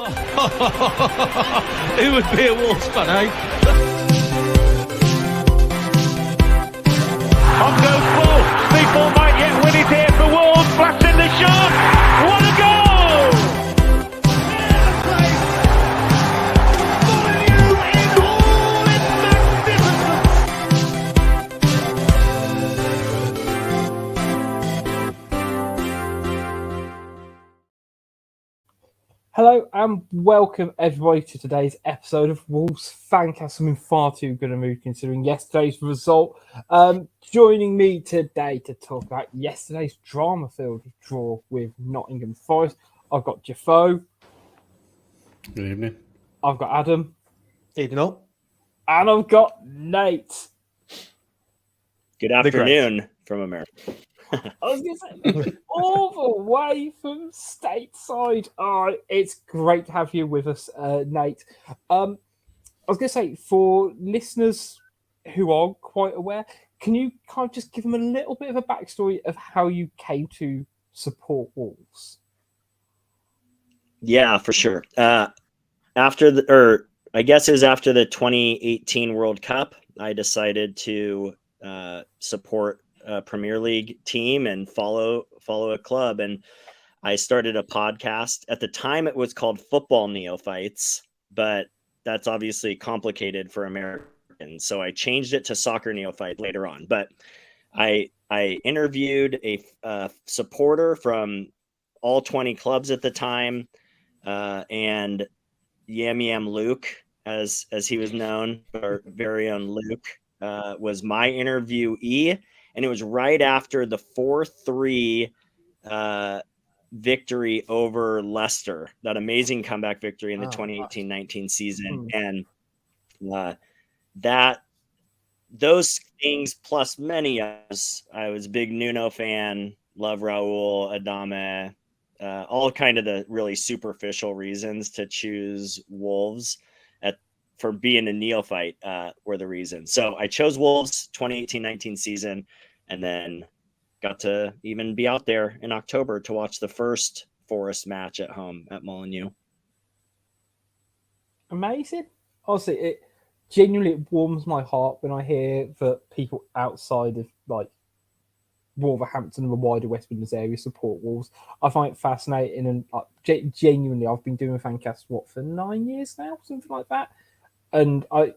Who would be a Wolves fan, eh? On goes ball. People might yet win it here for Wolves. Flash in the shot. What a goal! Hello and welcome everybody to today's episode of Wolves Fancast. I'm in far too good a mood considering yesterday's result. Joining me today to talk about yesterday's drama-filled draw with Nottingham Forest, I've got Jafo. Good evening. I've got Adam. Evening all. And I've got Nate. Good afternoon from America. I was going to say, all the way from stateside. It's great to have you with us, Nate. I was going to say, for listeners who aren't quite aware, can you kind of just give them a little bit of a backstory of how you came to support Wolves? Yeah, for sure. After the 2018 World Cup, I decided to support a Premier League team and follow a club, and I started a podcast. At the time, it was called Football Neophytes, but that's obviously complicated for Americans, so I changed it to Soccer Neophyte later on. But I interviewed a supporter from all 20 clubs at the time, and Yam Luke, as he was known, our very own Luke, was my interviewee. And it was right after the 4-3 victory over Leicester, that amazing comeback victory in the 2018-19 season. And those things plus many others. I was a big Nuno fan, love Raul, Adame, all kind of the really superficial reasons to choose Wolves for being a neophyte were the reasons. So I chose Wolves 2018-19 season, and then got to even be out there in October to watch the first Forest match at home at Molineux. Amazing. Honestly, it genuinely warms my heart when I hear that people outside of like Wolverhampton and the wider West Midlands area support Wolves. I find it fascinating, and genuinely, I've been doing Fancast for 9 years now, something like that. And I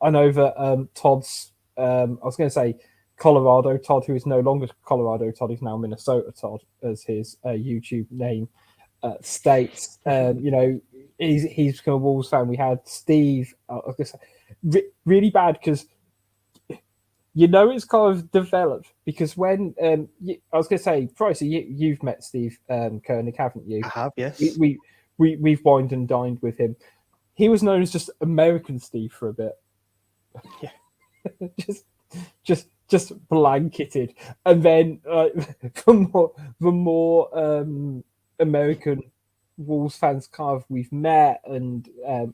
know that Todd's, I was going to say Colorado Todd, who is no longer Colorado Todd, he's now Minnesota Todd, as his YouTube name states. He's become a Wolves fan. We had Steve. I was going to say really bad because it's kind of developed because when I was going to say, Pricey, you've met Steve Koenig, haven't you? I have, yes. We've wined and dined with him. He was known as just American Steve for a bit. Yeah. just blanketed. And then the more American Wolves fans kind of we've met and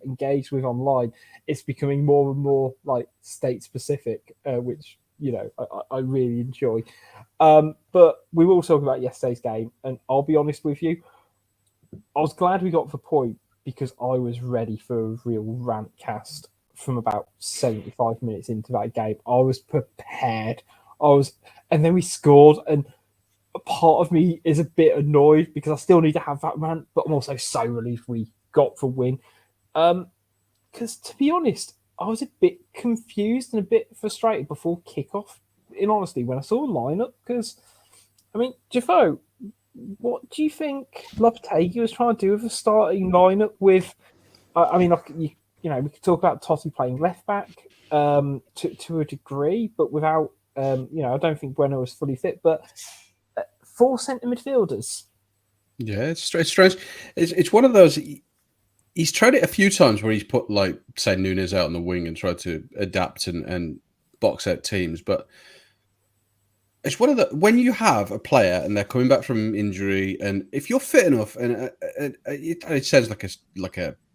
engaged with online, it's becoming more and more like state specific, which I really enjoy. But we will talk about yesterday's game, and I'll be honest with you, I was glad we got to the point because I was ready for a real rant cast from about 75 minutes into that game. I was prepared. And then we scored, and a part of me is a bit annoyed because I still need to have that rant, but I'm also so relieved we got the win. Because to be honest, I was a bit confused and a bit frustrated before kickoff, in honesty, when I saw the lineup. Because, Jafo, what do you think Lopetegui was trying to do with the starting lineup with, we could talk about Totti playing left back to a degree, but without, I don't think Bueno was fully fit, but 4 centre midfielders. Yeah, it's strange. It's one of those. He's tried it a few times where he's put, like, say, Nunes out on the wing and tried to adapt and box out teams. But it's one of the, when you have a player and they're coming back from injury, and if you're fit enough, and it sounds like a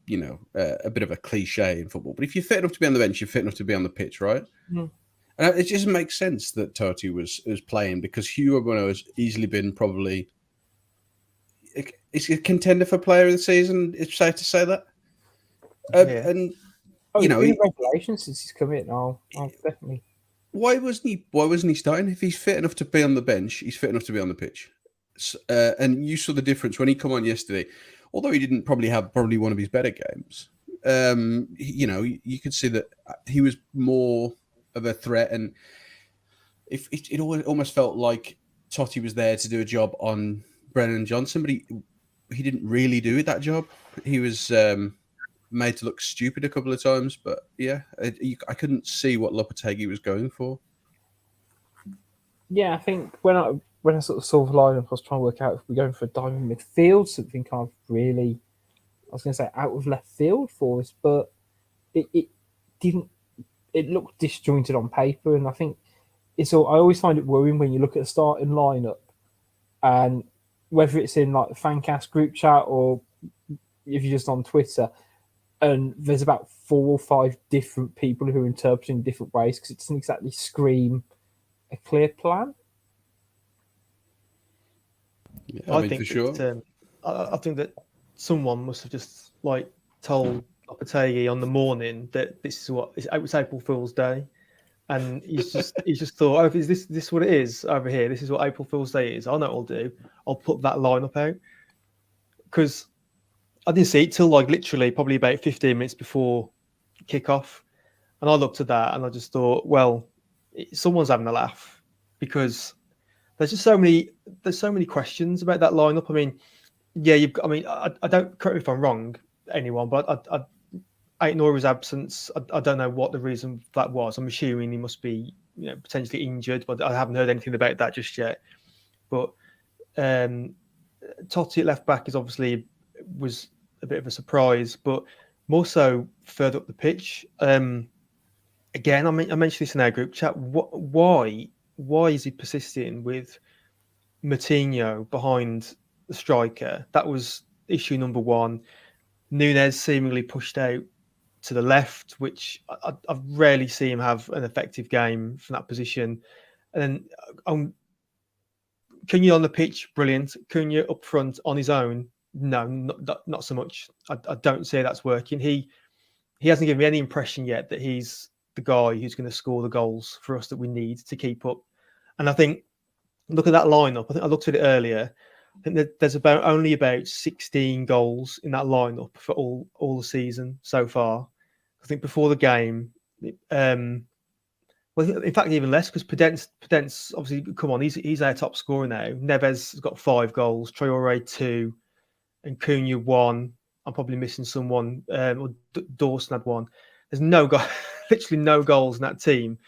bit of a cliche in football, but if you're fit enough to be on the bench, you're fit enough to be on the pitch, right? Mm. And it just makes sense that Totti was playing because Hugo Bueno has easily been probably is a contender for player of the season. It's safe to say that. Yeah. And Oh, you it's know, been a revelation since he's come in. I'll definitely. why wasn't he starting? If he's fit enough to be on the bench, he's fit enough to be on the pitch. And you saw the difference when he come on yesterday. Although he didn't probably have one of his better games, you know, you could see that he was more of a threat, and if it almost felt like Totti was there to do a job on Brennan Johnson, but he didn't really do that job. He was made to look stupid a couple of times, but yeah, I couldn't see what Lopetegui was going for. Yeah, I think when I sort of saw the lineup, I was trying to work out if we're going for a diamond midfield, something kind of really, I was going to say out of left field for us, but it didn't. It looked disjointed on paper, and I think it's all. I always find it worrying when you look at the starting lineup, and whether it's in like the Fancast group chat or if you're just on Twitter, and there's about 4 or 5 different people who are interpreting different ways because it doesn't exactly scream a clear plan. Yeah, I mean, think for sure. that, I think that someone must have just like told Lopetegui on the morning that this is what it's April Fool's Day, and he's just thought, oh, is this what it is over here? This is what April Fool's Day is. I know what I'll do. I'll put that lineup out because I didn't see it till like literally probably about 15 minutes before kickoff, and I looked at that and I just thought, well, someone's having a laugh because there's just so many questions about that lineup. I mean, yeah, I don't, correct me if I'm wrong, anyone, but I ignore his absence. I don't know what the reason for that was. I'm assuming he must be, potentially injured, but I haven't heard anything about that just yet. But Totti at left back was a bit of a surprise, but more so further up the pitch. Again, I mentioned this in our group chat. Why is he persisting with Moutinho behind the striker? That was issue number one. Nunez seemingly pushed out to the left, which I've rarely seen him have an effective game from that position. And then Cunha on the pitch, brilliant. Cunha up front on his own, no, not so much. I don't see that's working. He hasn't given me any impression yet that he's the guy who's going to score the goals for us that we need to keep up. And I think, look at that lineup. I think I looked at it earlier. I think that there's only about 16 goals in that lineup for all the season so far. I think before the game, well, in fact, even less because Podence obviously, come on, he's our top scorer now. Neves has got 5 goals, Traore 2, and Cunha 1. I'm probably missing someone. Dawson had 1. There's literally no goals in that team,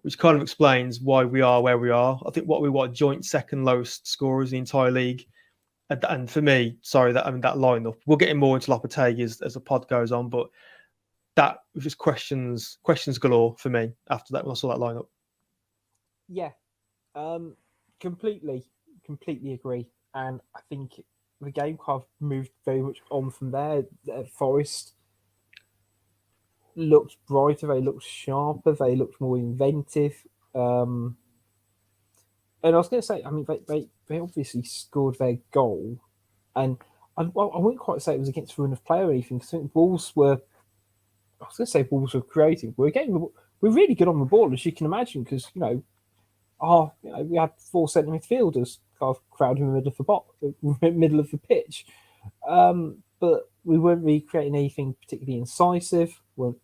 which kind of explains why we are where we are. I think what joint second lowest scorers in the entire league. And for me, sorry, that lineup. We'll get more into Lopetegui as the pod goes on, but that was just questions galore for me after that when I saw that lineup. Yeah, completely agree. And I think the game kind of moved very much on from there. Forest looked brighter, they looked sharper, they looked more inventive. And I was going to say, I mean, they obviously scored their goal, and I wouldn't quite say it was against run of play or anything. Because I think Wolves were creating. We're really good on the ball, as you can imagine, because we had 4 centre midfielders kind of crowding in the middle of the pitch, but we weren't really creating anything particularly incisive. Weren't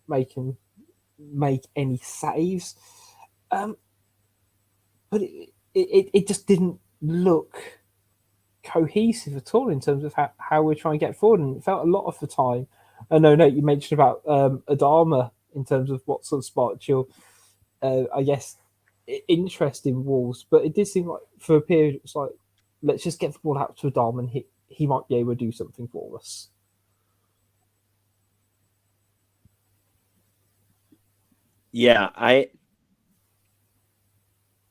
make any saves, but it just didn't look cohesive at all in terms of how we're trying to get forward. And it felt a lot of the time. I know, Nate, you mentioned about Adama in terms of what sort of sparked your, I guess, interest in Wolves, but it did seem like for a period it was like, let's just get the ball out to Adama and he might be able to do something for us. Yeah,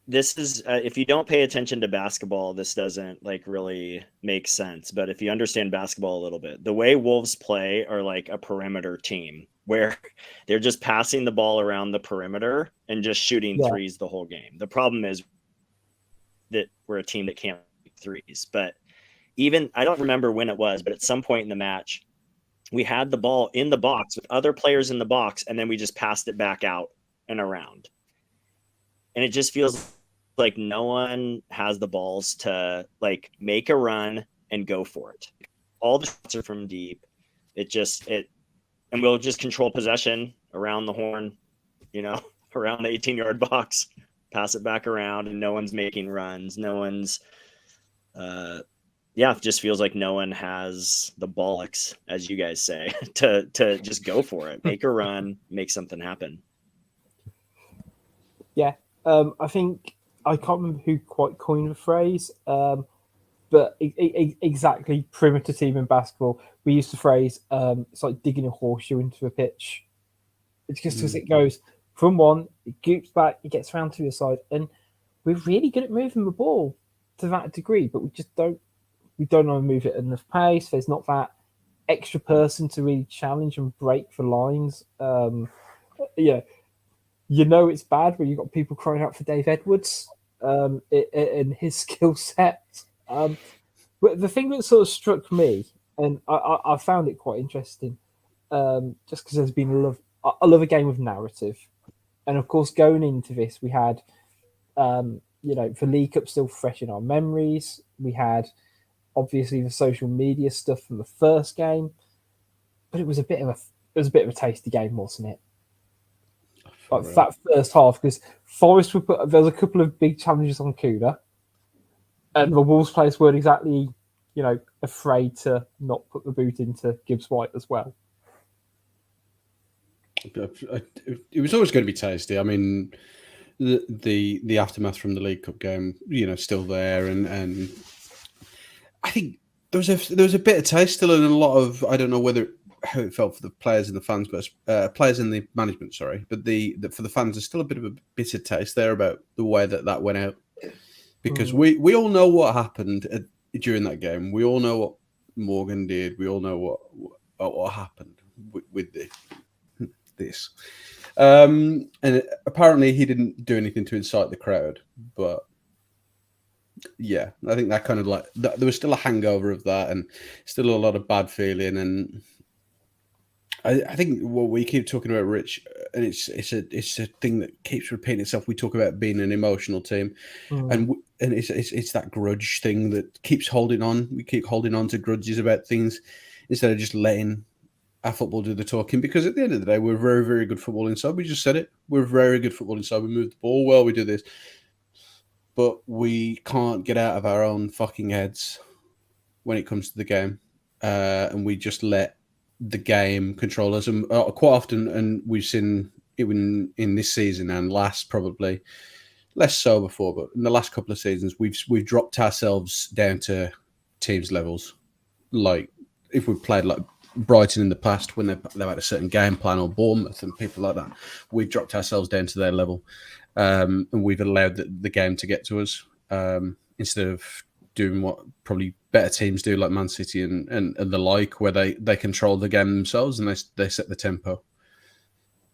this is if you don't pay attention to basketball, this doesn't really make sense. But if you understand basketball a little bit, the way Wolves play are like a perimeter team where they're just passing the ball around the perimeter and just shooting threes the whole game. The problem is that we're a team that can't shoot threes, but even I don't remember when it was, but at some point in the match, we had the ball in the box with other players in the box, and then we just passed it back out and around. And it just feels like no one has the balls to like make a run and go for it. All the shots are from deep. And we'll just control possession around the horn, around the 18-yard box, pass it back around, and no one's making runs. No one's it just feels like no one has the bollocks, as you guys say, to just go for it, make a run, make something happen. Yeah, I think I can't remember who quite coined the phrase, but exactly perimeter team in basketball, we used the phrase it's like digging a horseshoe into a pitch. It's just as it goes from one, it goops back, it gets around to the side, and we're really good at moving the ball to that degree, but we don't know how to move it at enough pace. There's not that extra person to really challenge and break the lines. It's bad when you've got people crying out for Dave Edwards and his skill set. But the thing that sort of struck me, and I found it quite interesting, just because there's been I love a game of narrative. And of course, going into this, we had, the League Cup still fresh in our memories. We had, obviously, the social media stuff from the first game, but it was a bit of a tasty game, wasn't it? Like that first half, because Forest there was a couple of big challenges on Kuna, and the Wolves players weren't exactly, afraid to not put the boot into Gibbs White as well. It was always going to be tasty. I mean, the aftermath from the League Cup game, still there, and I think there was a bit of taste still, and a lot of, I don't know how it felt for the players and the fans, but players and the management, sorry, but for the fans, there's still a bit of a bitter taste there about the way that went out, because we all know what happened during that game. We all know what Morgan did. We all know what happened with this. And apparently he didn't do anything to incite the crowd, but yeah, I think that kind of there was still a hangover of that, and still a lot of bad feeling. And I think what we keep talking about, Rich, and it's a thing that keeps repeating itself. We talk about being an emotional team, and it's that grudge thing that keeps holding on. We keep holding on to grudges about things instead of just letting our football do the talking, because at the end of the day, we're very, very good football inside. We just said it. We're very good football inside. We move the ball well. We do this. But we can't get out of our own fucking heads when it comes to the game. And we just let the game control us. And quite often, and we've seen even in this season and last, probably less so before, but in the last couple of seasons, we've dropped ourselves down to teams' levels. Like if we played like Brighton in the past, when they've had a certain game plan, or Bournemouth and people like that, we've dropped ourselves down to their level, and we've allowed the game to get to us, instead of doing what probably better teams do, like Man City and the like, where they control the game themselves and they set the tempo.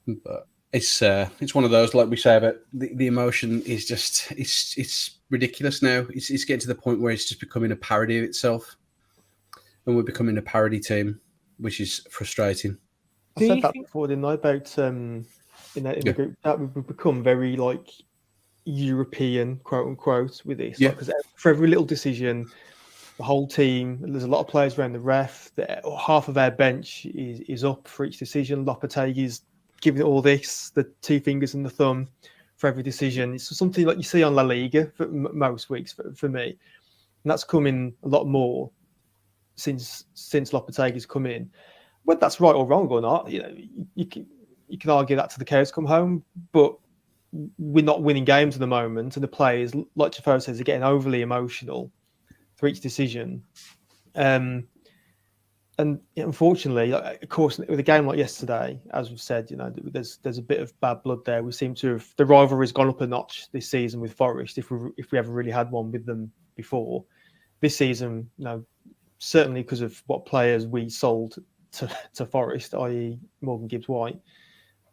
But it's one of those, like we say, about the emotion is just it's ridiculous now. It's getting to the point where it's just becoming a parody of itself, and we're becoming a parody team, which is frustrating. I said that before, didn't I? About in the group that we've become very like European, quote unquote, with this. Because for every little decision, the whole team, there's a lot of players around the ref. Half of our bench is up for each decision. Lopetegui's giving it all this, the two fingers and the thumb for every decision. It's something like you see on La Liga for most weeks for me, and that's coming a lot more since Lopetegui's come in. Whether that's right or wrong or not, you can argue that to the cows come home, but we're not winning games at the moment, and the players, like Jafar says, are getting overly emotional for each decision. And unfortunately, of course, with a game like yesterday, as we've said, there's a bit of bad blood there. We seem to have, the rivalry's gone up a notch this season with Forest, if we ever really had one with them before. This season, certainly because of what players we sold to Forest, i.e. Morgan Gibbs White,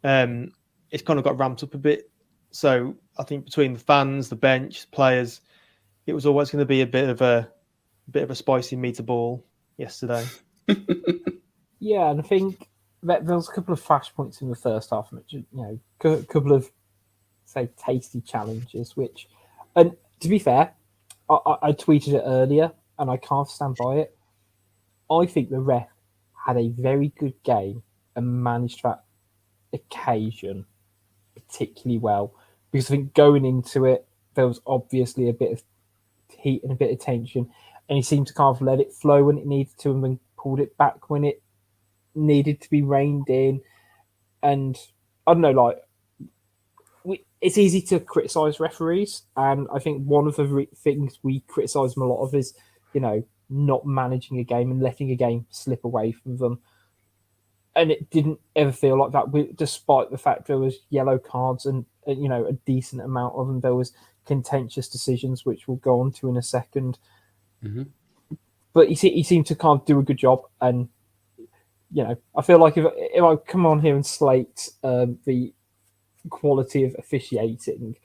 it's kind of got ramped up a bit. So I think between the fans, the bench, players, it was always going to be a bit of a bit of a spicy meatball yesterday. Yeah, and I think that there was a couple of flashpoints in the first half, which, you know, a couple of, say, tasty challenges, which, and to be fair, I tweeted it earlier, and I can't stand by it. I think the ref had a very good game and managed that occasion particularly well, because I think going into it, there was obviously a bit of heat and a bit of tension, and he seemed to kind of let it flow when it needed to, and then pulled it back when it needed to be reined in. And I don't know, like, it's easy to criticize referees, and I think one of the things we criticize them a lot of is, you know, not managing a game and letting a game slip away from them. And it didn't ever feel like that, despite the fact there was yellow cards and, you know, a decent amount of them. There was contentious decisions, which we'll go on to in a second. Mm-hmm. But he seemed to kind of do a good job, and, you know, I feel like if I come on here and slate the quality of officiating,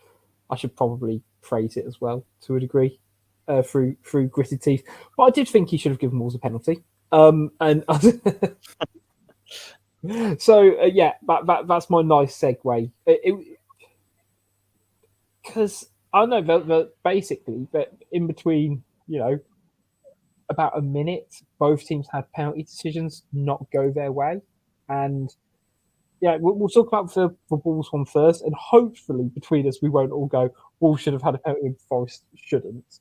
I should probably praise it as well to a degree through gritted teeth. But I did think he should have given Wolves a penalty. And so yeah, that's my nice segue. Because I don't know, basically, but in between, you know, about a minute, both teams had penalty decisions not go their way, and yeah, we'll talk about the Wolves one first, and hopefully between us we won't all go, Wolves should have had a penalty and Forest shouldn't.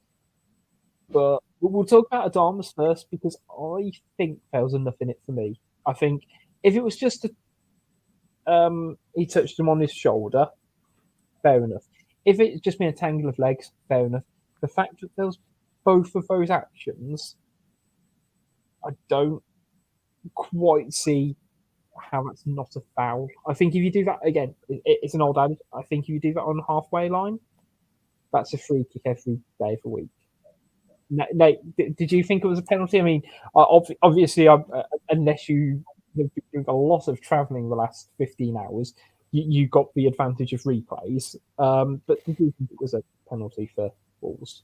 But we'll talk about Adama's first, because I think there was enough in it for me. I think if it was just he touched him on his shoulder, fair enough. If it's just been a tangle of legs, fair enough. The fact that there was both of those actions, I don't quite see how that's not a foul. I think if you do that again, it's an old adage. I think if you do that on the halfway line, that's a free kick every day of the week. Nate, did you think it was a penalty? I mean, obviously, unless you have been doing a lot of travelling the last 15 hours, you got the advantage of replays. But did you think it was a penalty for Wolves?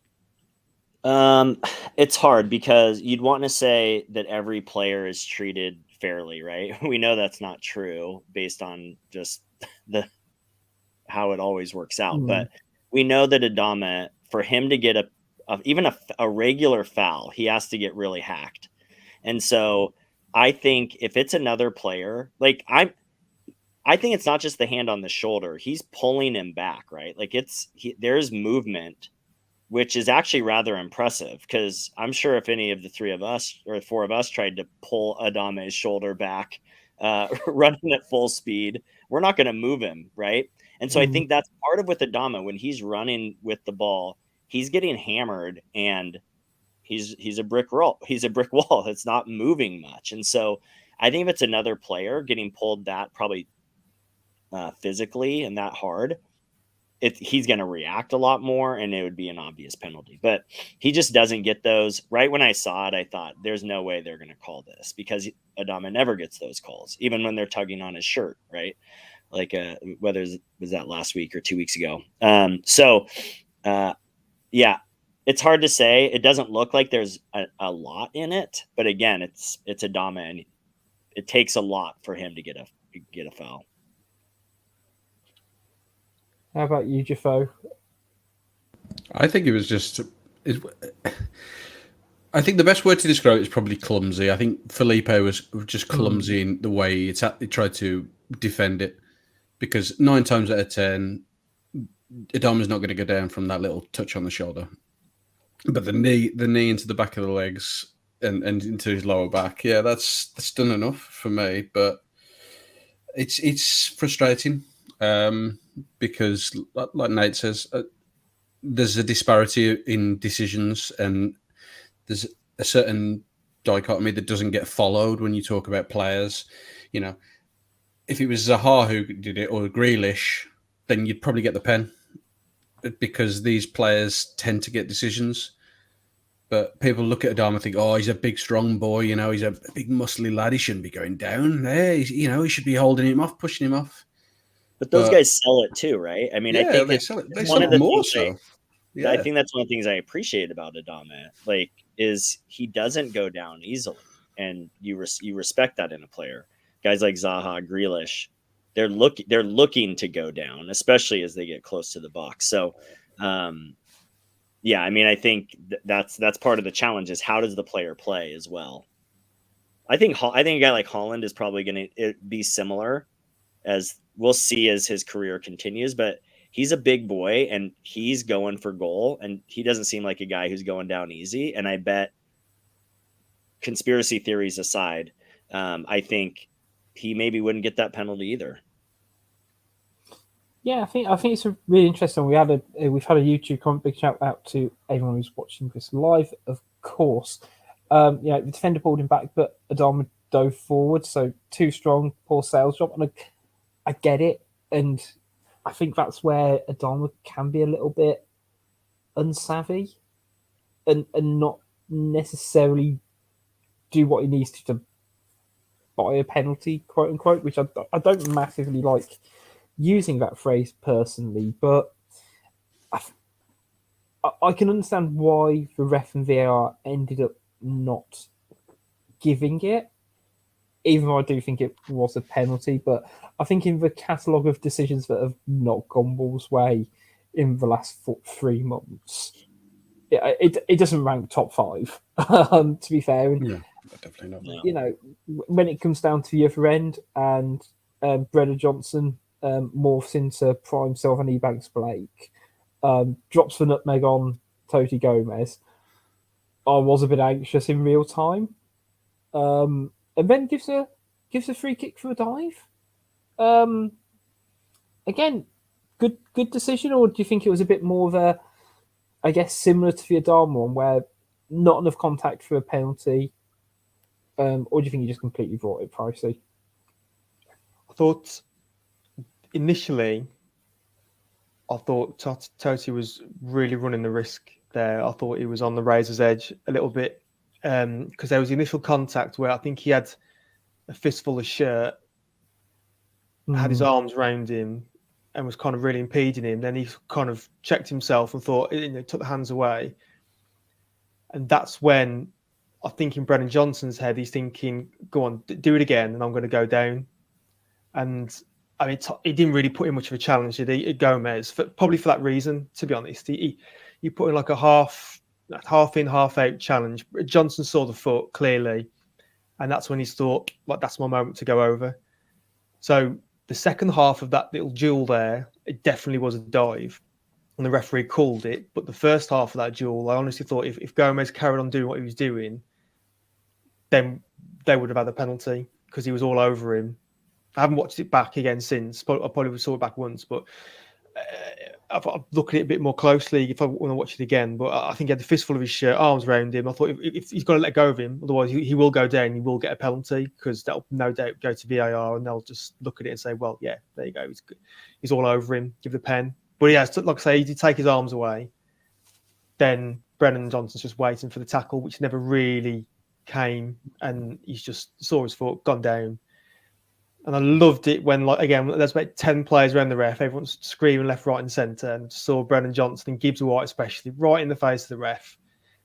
It's hard, because you'd want to say that every player is treated fairly, right? We know that's not true based on just how it always works out. But we know that Adama, for him to get even a regular foul, he has to get really hacked. And so I think if it's another player, like I think it's not just the hand on the shoulder. He's pulling him back, right? Like there's movement, which is actually rather impressive, because I'm sure if any of the three of us or four of us tried to pull Adama's shoulder back, running at full speed, we're not going to move him, right? And so I think that's part of with Adama, when he's running with the ball, he's getting hammered, and he's a brick wall. He's a brick wall. It's not moving much. And so I think if it's another player getting pulled that probably physically and that hard, he's going to react a lot more, and it would be an obvious penalty. But he just doesn't get those. Right when I saw it, I thought there's no way they're going to call this, because Adama never gets those calls, even when they're tugging on his shirt, right? Like whether it was that last week or 2 weeks ago. Yeah, it's hard to say. It doesn't look like there's a lot in it, but again, it's Adama, and it takes a lot for him to get a foul. How about you, Jafo? I think it was just. I think the best word to describe it is probably clumsy. I think Felipe was just clumsy in the way he tried to defend it, because 9 times out of 10, Adama's not going to go down from that little touch on the shoulder, but the knee into the back of the legs and into his lower back, yeah, that's done enough for me. But it's frustrating. Because, like Nate says, there's a disparity in decisions, and there's a certain dichotomy that doesn't get followed when you talk about players. You know, if it was Zaha who did it, or Grealish, then you'd probably get the pen, because these players tend to get decisions. But people look at Adama and think, oh, he's a big, strong boy. You know, he's a big, muscly lad. He shouldn't be going down there. He should be holding him off, pushing him off. But those guys sell it too, right? I mean, yeah, I think they sell it more so. Yeah. I think that's one of the things I appreciate about Adama, like, is he doesn't go down easily, and you respect that in a player. Guys like Zaha, Grealish, they're looking to go down, especially as they get close to the box. So, yeah, I mean, I think that's part of the challenge is how does the player play as well. I think a guy like Holland is probably going to be similar, as we'll see as his career continues, but he's a big boy and he's going for goal, and he doesn't seem like a guy who's going down easy. And I bet, conspiracy theories aside, I think he maybe wouldn't get that penalty either. Yeah, I think it's a really interesting. We've had a YouTube comment. Big shout out to everyone who's watching this live, of course. The defender pulled him back, but Adama dove forward, so too strong, poor sales job, and I get it, and I think that's where Adama can be a little bit unsavvy, and not necessarily do what he needs to buy a penalty, quote unquote, which I don't massively like using that phrase personally, but I can understand why the ref and VAR ended up not giving it, even though I do think it was a penalty. But I think in the catalogue of decisions that have not gone Wolves' way in the last 3 months, it doesn't rank top 5, to be fair. And, Yeah, definitely not. you know, when it comes down to the other end, and Brennan Johnson morphs into prime Sylvan Ebanks Blake, drops the nutmeg on Toti Gomez, I was a bit anxious in real time, and then gives a free kick for a dive. Again, good decision, or do you think it was a bit more of a, I guess, similar to the Adama one, where not enough contact for a penalty, or do you think he just completely brought it pricey? I thought initially, Totti was really running the risk there. I thought he was on the razor's edge a little bit, because there was the initial contact where I think he had a fistful of shirt, had his arms round him, and was kind of really impeding him. Then he kind of checked himself and thought, took the hands away. And that's when I think in Brennan Johnson's head, he's thinking, go on, do it again, and I'm going to go down. And I mean, he didn't really put in much of a challenge, did he, Gomez? Probably for that reason, to be honest. He put in like a half in, half out challenge. Johnson saw the foot clearly, and that's when he thought, like, that's my moment to go over. So the second half of that little duel there, it definitely was a dive, and the referee called it. But the first half of that duel, I honestly thought if Gomez carried on doing what he was doing, then they would have had a penalty, because he was all over him. I haven't watched it back again since. I probably saw it back once, but I'm looking at it a bit more closely if I want to watch it again. But I think he had the fistful of his shirt, arms around him. I thought if he's got to let go of him, otherwise he will go down. He will get a penalty, because that'll no doubt go to VAR, and they'll just look at it and say, well, yeah, there you go. He's all over him. Give the pen. But yeah, like I say, he did take his arms away. Then Brennan Johnson's just waiting for the tackle, which never really came, and he's just saw his foot, gone down. And I loved it when, like, again, there's about 10 players around the ref, everyone's screaming left, right, and centre, and saw Brennan Johnson and Gibbs White especially right in the face of the ref,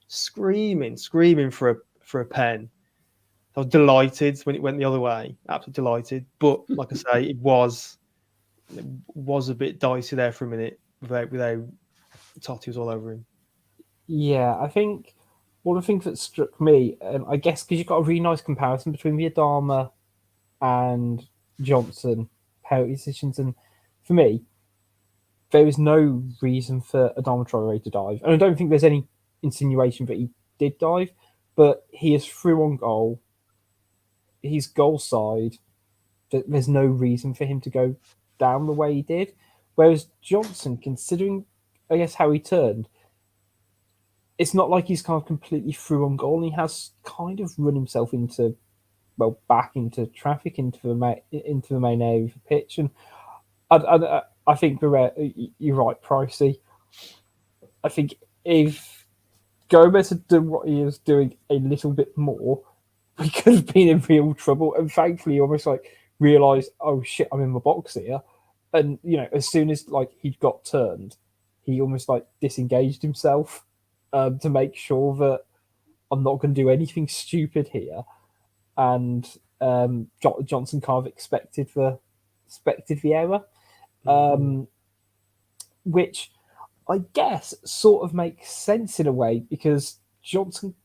screaming for a pen. I was delighted when it went the other way, absolutely delighted. But like I say, it was a bit dicey there for a minute without Totti was all over him. Yeah, I think one of the things that struck me, and I guess because you've got a really nice comparison between the Adama and Johnson penalty decisions, and for me, there was no reason for Adama Traore to dive, and I don't think there's any insinuation that he did dive, but he is through on goal. He's goal side. There's no reason for him to go down the way he did. Whereas Johnson, considering, I guess, how he turned, it's not like he's kind of completely through on goal, and he has kind of run himself back into traffic, into the main area of the pitch. And I think you're right, Pricey. I think if Gomez had done what he was doing a little bit more, we could have been in real trouble. And thankfully, he almost realised, oh shit, I'm in my box here. And as soon as he'd got turned, he almost like disengaged himself to make sure that I'm not going to do anything stupid here. And Johnson kind of expected the error, which I guess sort of makes sense in a way, because Johnson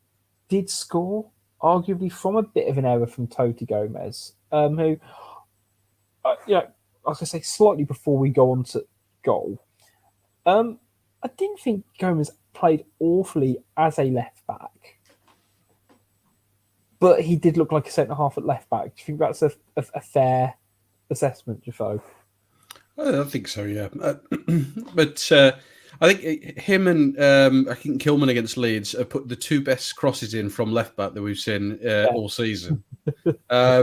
did score arguably from a bit of an error from Toti Gomez, who, like I say, slightly before we go on to goal, I didn't think Gomez played awfully as a left back, but he did look like a centre half at left back. Do you think that's a fair assessment, Jafo? I think so, yeah. But I think him and I think Kilman against Leeds have put the two best crosses in from left back that we've seen all season,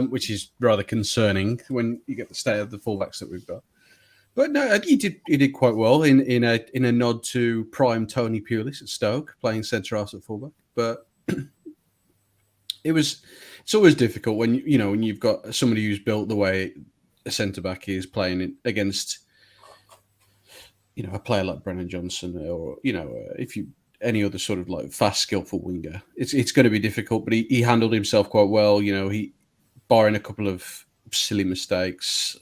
which is rather concerning when you get the state of the fullbacks that we've got. But no, he did quite well in a nod to prime Tony Pulis at Stoke, playing centre half at fullback. But it's always difficult when when you've got somebody who's built the way a centre back is playing against a player like Brennan Johnson, or if you any other sort of like fast, skillful winger. It's going to be difficult, but he handled himself quite well. He barring a couple of silly mistakes,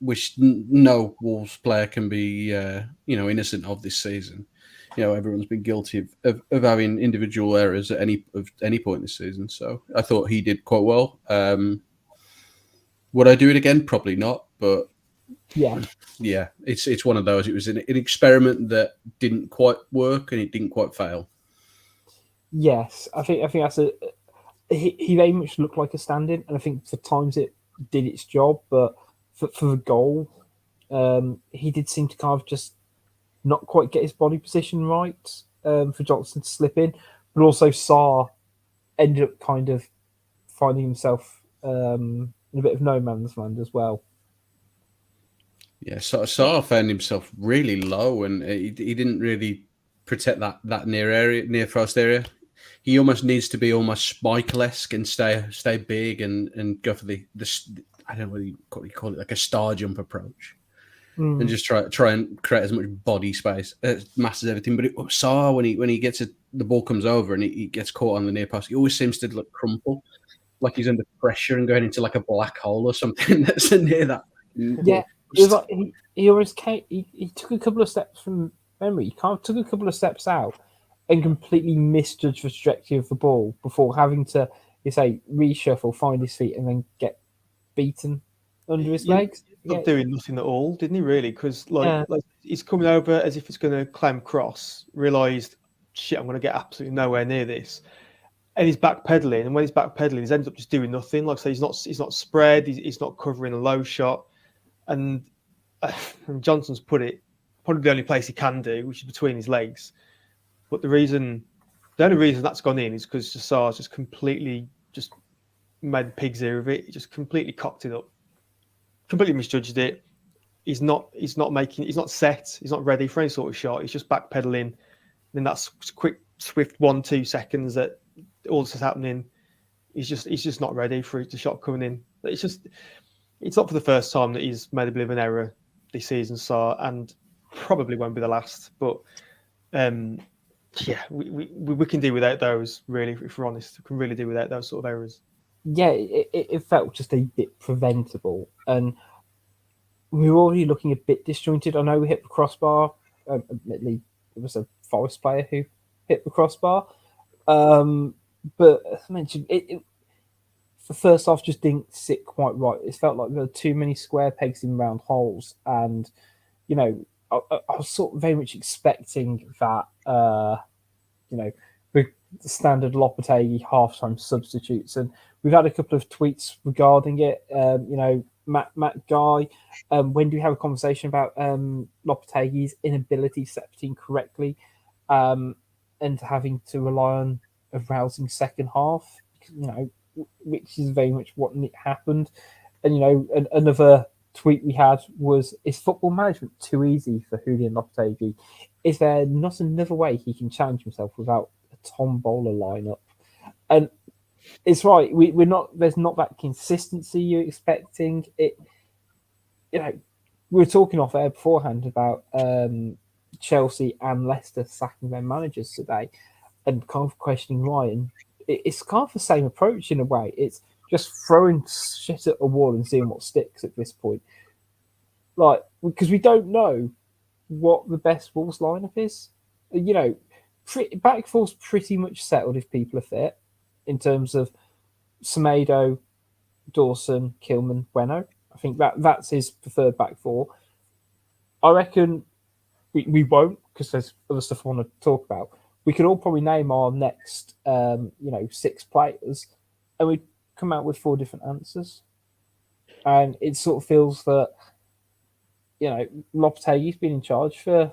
which no Wolves player can be innocent of this season. Everyone's been guilty of having individual errors at any point this season. So I thought he did quite well. Would I do it again? Probably not. But yeah, it's one of those. It was an experiment that didn't quite work and it didn't quite fail. Yes, I think that's he very much looked like a stand-in, and I think for times it did its job. But for the goal, he did seem to kind of just not quite get his body position right for Johnson to slip in, but also Sarr ended up kind of finding himself in a bit of no man's land as well. Yeah, Sarr found himself really low, and he didn't really protect that near post area. He almost needs to be almost Schmeichel-esque and stay big and go for the I don't know what you call it, like a star jump approach. And just try and create as much body space, mass as everything. But Sarr, when he gets it, the ball comes over and he gets caught on the near post, he always seems to look crumple, like he's under pressure and going into like a black hole or something that's near that. Yeah, it was like he always came. He took a couple of steps from memory. He kind of took a couple of steps out and completely misjudged the trajectory of the ball before having to, reshuffle, find his feet, and then get beaten under his legs. Not doing nothing at all, didn't he? Really, because like he's coming over as if it's going to climb cross. Realised, shit, I'm going to get absolutely nowhere near this, and he's backpedaling. And when he's backpedaling, he ends up just doing nothing. Like I say, he's not spread. He's not covering a low shot, and Johnson's put it probably the only place he can do, which is between his legs. But the only reason that's gone in is because Sarr's just completely just made pig's ear of it. He just completely cocked it up. Completely misjudged it. He's not set. He's not ready for any sort of shot. He's just backpedaling. Then that's quick, swift 1-2 seconds that all this is happening. He's just not ready for the shot coming in. It's not for the first time that he's made a bit of an error this season, and probably won't be the last. But we can do without those. Really, if we're honest, we can really do without those sort of errors. Yeah, it felt just a bit preventable, and we were already looking a bit disjointed. I know we hit the crossbar. Admittedly, it was a Forest player who hit the crossbar, but as I mentioned, the first half just didn't sit quite right. It felt like there were too many square pegs in round holes, and I was sort of very much expecting that. The standard Lopetegui halftime substitutes, and we've had a couple of tweets regarding it. Matt Guy, when do we have a conversation about Lopetegui's inability to set the team correctly, and having to rely on a rousing second half, which is very much what happened. And another tweet we had was: is football management too easy for Julian Lopetegui? Is there not another way he can challenge himself without Tom Bowler lineup? And it's right. We're not. There's not that consistency you're expecting. We were talking off air beforehand about Chelsea and Leicester sacking their managers today, and kind of questioning Ryan. It's kind of the same approach in a way. It's just throwing shit at a wall and seeing what sticks at this point. Like, because we don't know what the best Wolves lineup is. You know, back four's pretty much settled if people are fit in terms of Semedo, Dawson, Kilman, Bueno. I think that's his preferred back four. I reckon we won't, because there's other stuff I want to talk about. We could all probably name our next, 6 players, and we'd come out with 4 different answers. And it sort of feels that, Lopetegui's been in charge for,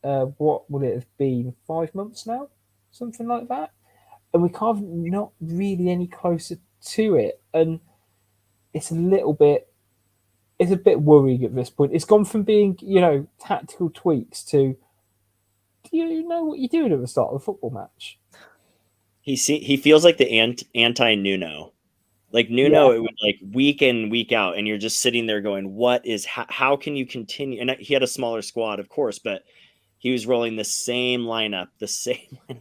what would it have been, 5 months now? Something like that. And we kind of not really any closer to it. And it's a bit worrying at this point. It's gone from being, tactical tweaks to, do you know what you're doing at the start of the football match? He feels like the anti Nuno. Like Nuno, it would like week in, week out, and you're just sitting there going, how can you continue? And he had a smaller squad, of course, but he was rolling the same lineup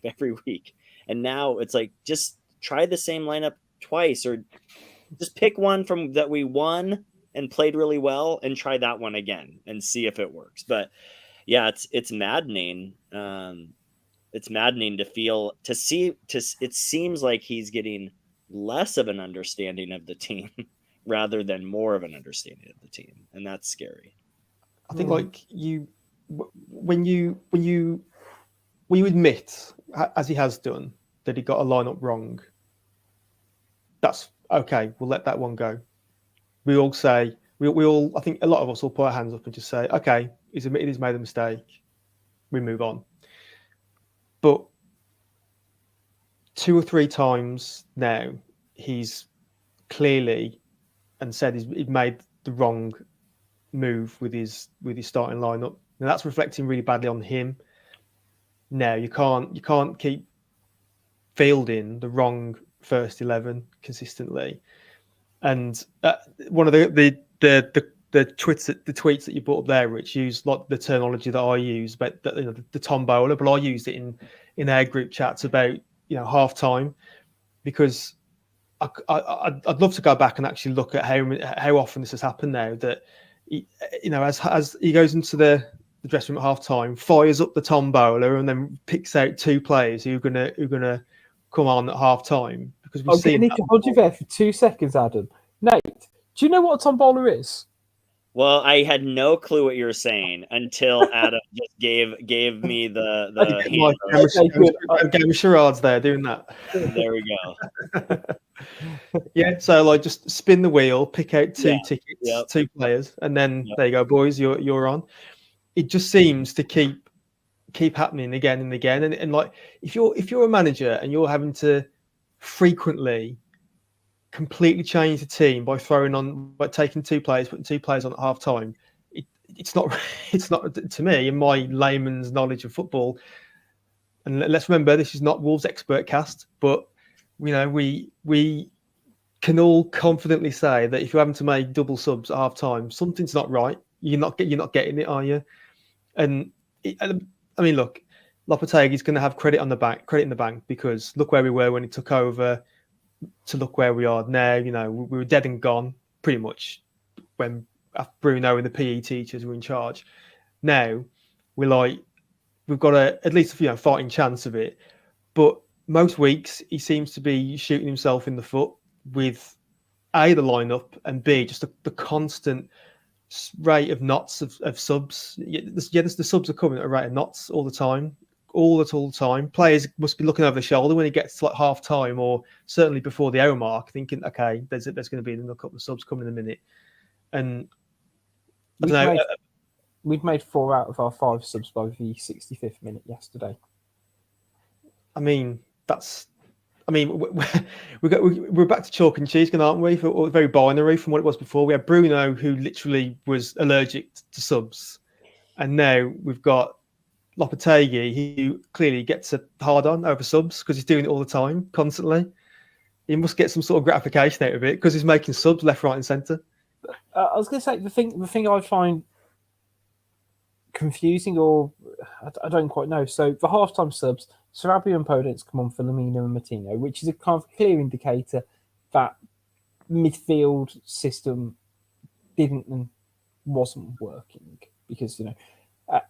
every week. And now it's like, just try the same lineup twice, or just pick one from that we won and played really well and try that one again and see if it works. But yeah, it's maddening. It's maddening to see. It seems like he's getting less of an understanding of the team rather than more of an understanding of the team, and that's scary. I think when you admit, as he has done, that he got a lineup wrong, that's okay. We'll let that one go. We all say, I think a lot of us will put our hands up and just say, okay, he's admitted he's made a mistake. We move on. But 2 or 3 times now, he's clearly and said he's made the wrong move with his starting lineup. Now that's reflecting really badly on him. Now you can't keep fielding the wrong first 11 consistently. And one of the tweets that you brought up there, which used like the terminology that I use, but the tombola, but I used it in our group chats about half time, because I'd love to go back and actually look at how often this has happened now. That as he goes into the dressing room at half time, fires up the tombola, and then picks out 2 players who are gonna come on at half time. Because I need to hold you there for 2 seconds, Adam. Nate, do you know what a tombola is? Well, I had no clue what you were saying until Adam just gave me the game of charades there, doing that. There we go. Yeah, so like just spin the wheel, pick out 2 tickets, 2 players, and then there you go, boys, you're on. It just seems to keep happening again and again. And like if you're a manager and you're having to frequently completely change the team by taking 2 players, putting 2 players on at half time, it's not to me, in my layman's knowledge of football. And let's remember, this is not Wolves expert cast, but we can all confidently say that if you're having to make double subs at half time, something's not right. You're not getting it, are you? And I mean, look, Lopetegui's going to have credit in the bank, because look where we were when he took over to look where we are now. We were dead and gone pretty much when Bruno and the PE teachers were in charge. Now we've got at least a fighting chance of it. But most weeks he seems to be shooting himself in the foot with A, the lineup, and B, just the constant rate of knots of subs. The subs are coming at a rate of knots all the time. All the time. Players must be looking over the shoulder when it gets to like half time, or certainly before the hour mark, thinking, okay, there's going to be another couple of subs coming in a minute. And we'd made 4 out of our 5 subs by the 65th minute yesterday. I mean, we're back to chalk and cheese, aren't we? Or very binary from what it was before. We had Bruno, who literally was allergic to subs, and now we've got Lopetegui, who clearly gets a hard on over subs because he's doing it all the time, constantly. He must get some sort of gratification out of it because he's making subs left, right, and centre. I was going to say the thing I find confusing, or I don't quite know. So for halftime subs, Sarabia and Podence come on for Lamina and Martino, which is a kind of clear indicator that midfield system didn't and wasn't working, because I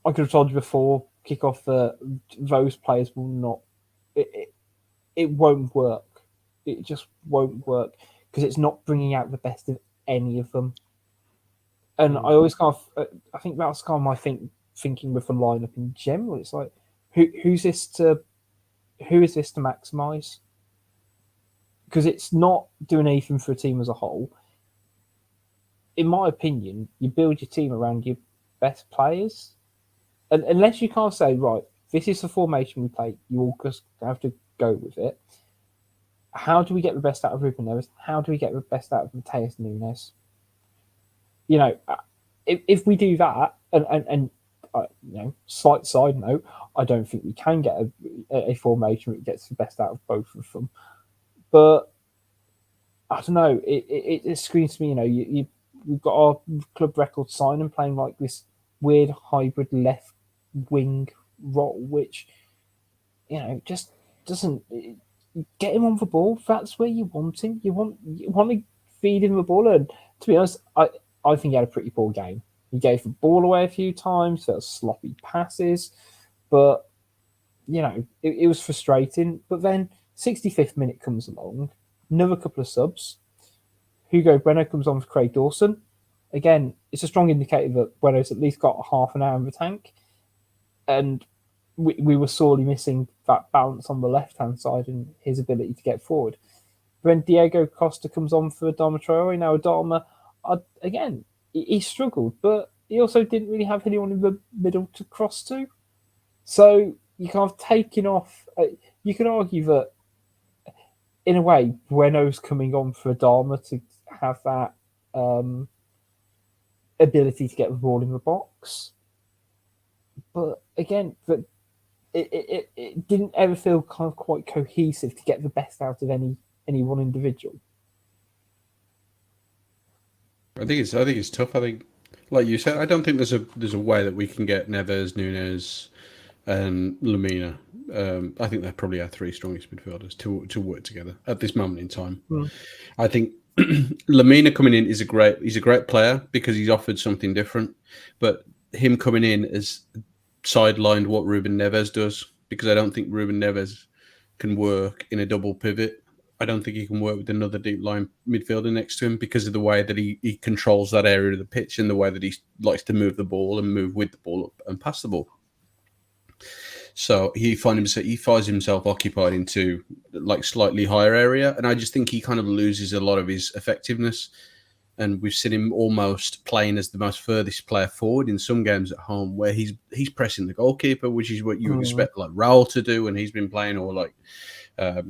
could have told you before kickoff that those players will not. It won't work. It just won't work because it's not bringing out the best of any of them. And I always kind of, I think that's kind of my thinking with the lineup in general. It's like, who is this to maximise? Because it's not doing anything for a team as a whole. In my opinion, you build your team around your best players, and unless you can't say, right, this is the formation we play, you all just have to go with it. How do we get the best out of Ruben Neves? How do we get the best out of Mateus Nunes? If we do that, and slight side note, I don't think we can get a formation that gets the best out of both of them. But I don't know. It screams to me. We've got our club record signing playing like this weird hybrid left wing role, which just doesn't get him on the ball. That's where you want him. You want to feed him the ball. And to be honest, I think he had a pretty poor game. He gave the ball away a few times. There were sloppy passes, but it was frustrating. But then 65th minute comes along, another couple of subs. Hugo Bueno comes on for Craig Dawson. Again, it's a strong indicator that Bueno's at least got half an hour in the tank. And we were sorely missing that balance on the left-hand side and his ability to get forward. When Diego Costa comes on for Adama Traore, now Adama, again, he struggled, but he also didn't really have anyone in the middle to cross to. So you kind of taking off... you could argue that, in a way, Bueno's coming on for Adama to have that ability to get the ball in the box. But again, it didn't ever feel kind of quite cohesive to get the best out of any one individual. I think it's tough. I think, like you said, I don't think there's a way that we can get Neves, Nunes, and Lamina. I think they're probably our three strongest midfielders to work together at this moment in time. I think Lamina coming in he's a great player because he's offered something different, but him coming in has sidelined what Ruben Neves does, because I don't think Ruben Neves can work in a double pivot. I don't think he can work with another deep line midfielder next to him because of the way that he controls that area of the pitch and the way that he likes to move the ball and move with the ball up and pass the ball. So he finds himself occupied into like slightly higher area, and I just think he kind of loses a lot of his effectiveness. And we've seen him almost playing as the most furthest player forward in some games at home, where he's pressing the goalkeeper, which is what you would expect like Raul to do when he's been playing, or like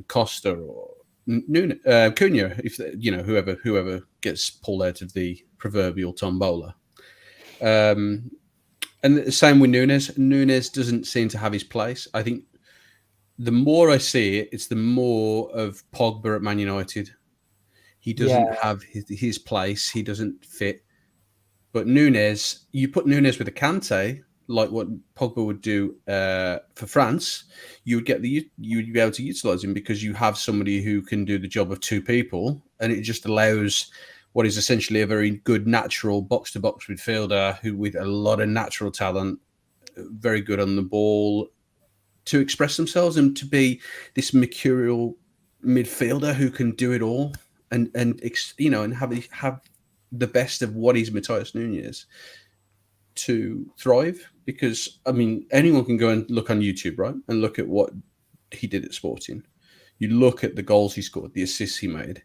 Costa or Cunha, if whoever gets pulled out of the proverbial tombola. And the same with Nunes. Nunes doesn't seem to have his place. I think the more I see it, it's the more of Pogba at Man United. He doesn't have his place. He doesn't fit. But Nunes, you put Nunes with a Kante, like what Pogba would do for France, you'd be able to utilise him because you have somebody who can do the job of two people, and it just allows what is essentially a very good natural box-to-box midfielder who, with a lot of natural talent, very good on the ball, to express themselves and to be this mercurial midfielder who can do it all and have the best of what is Mateus Nunes to thrive. Because, I mean, anyone can go and look on YouTube, right, and look at what he did at Sporting. You look at the goals he scored, the assists he made.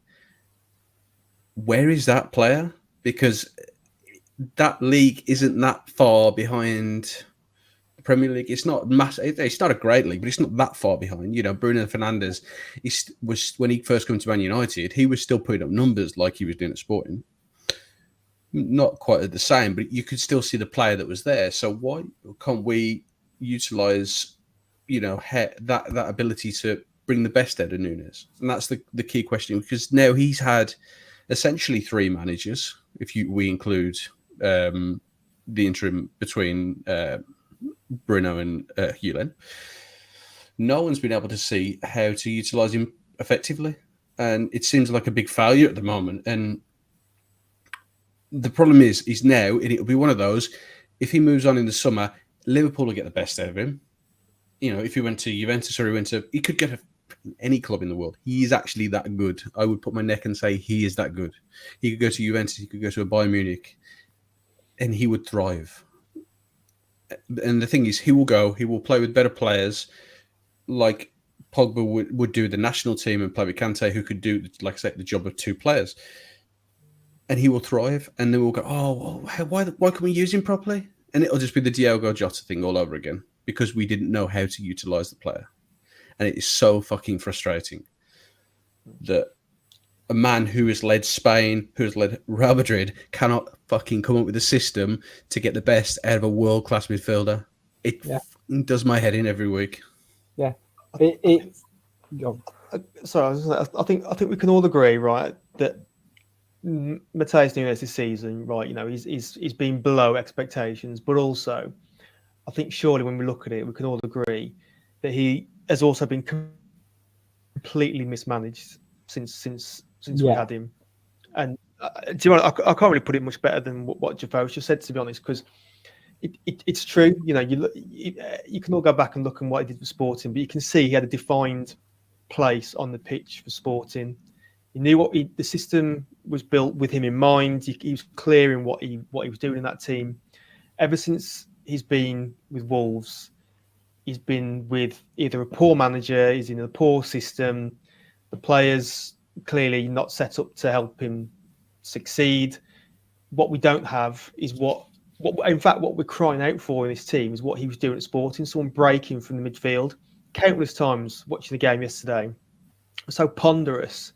Where is that player? Because that league isn't that far behind the Premier League. It's not massive. It's not a great league, but it's not that far behind. Bruno Fernandes was, when he first came to Man United, he was still putting up numbers like he was doing at Sporting. Not quite the same, but you could still see the player that was there. So why can't we utilise, that ability to bring the best out of Nunes? And that's the key question, because now he's had essentially three managers, if we include the interim between Bruno and Hewlin, no one's been able to see how to utilise him effectively. And it seems like a big failure at the moment. And the problem is now, and it'll be one of those, if he moves on in the summer, Liverpool will get the best out of him. You know, if he went to Juventus or he could get any club in the world. He is actually that good. I would put my neck and say he is that good. He could go to Juventus, he could go to a Bayern Munich, and he would thrive. And the thing is, he will play with better players, like Pogba would do the national team and play with Kante, who could do, like I said, the job of two players. And he will thrive, and then we'll go, why can't we use him properly? And it'll just be the Diogo Jota thing all over again, because we didn't know how to utilise the player. And it is so fucking frustrating that a man who has led Spain, who has led Real Madrid, cannot fucking come up with a system to get the best out of a world-class midfielder. It does my head in every week. Yeah. Sorry, I think we can all agree, right, that Matheus Nunes this season, right, you know, he's been below expectations, but also I think surely when we look at it, we can all agree that he has also been completely mismanaged since we had him. And do you know, I can't really put it much better than what Javo's just said, to be honest, because it's true. You know, you can all go back and look at what he did for Sporting, but you can see he had a defined place on the pitch for Sporting. He knew the system was built with him in mind. He was clear in what he was doing in that team. Ever since he's been with Wolves, he's been with either a poor manager, he's in a poor system, the players clearly not set up to help him succeed. What we don't have is what we're crying out for in this team is what he was doing at Sporting, someone breaking from the midfield. Countless times watching the game yesterday, so ponderous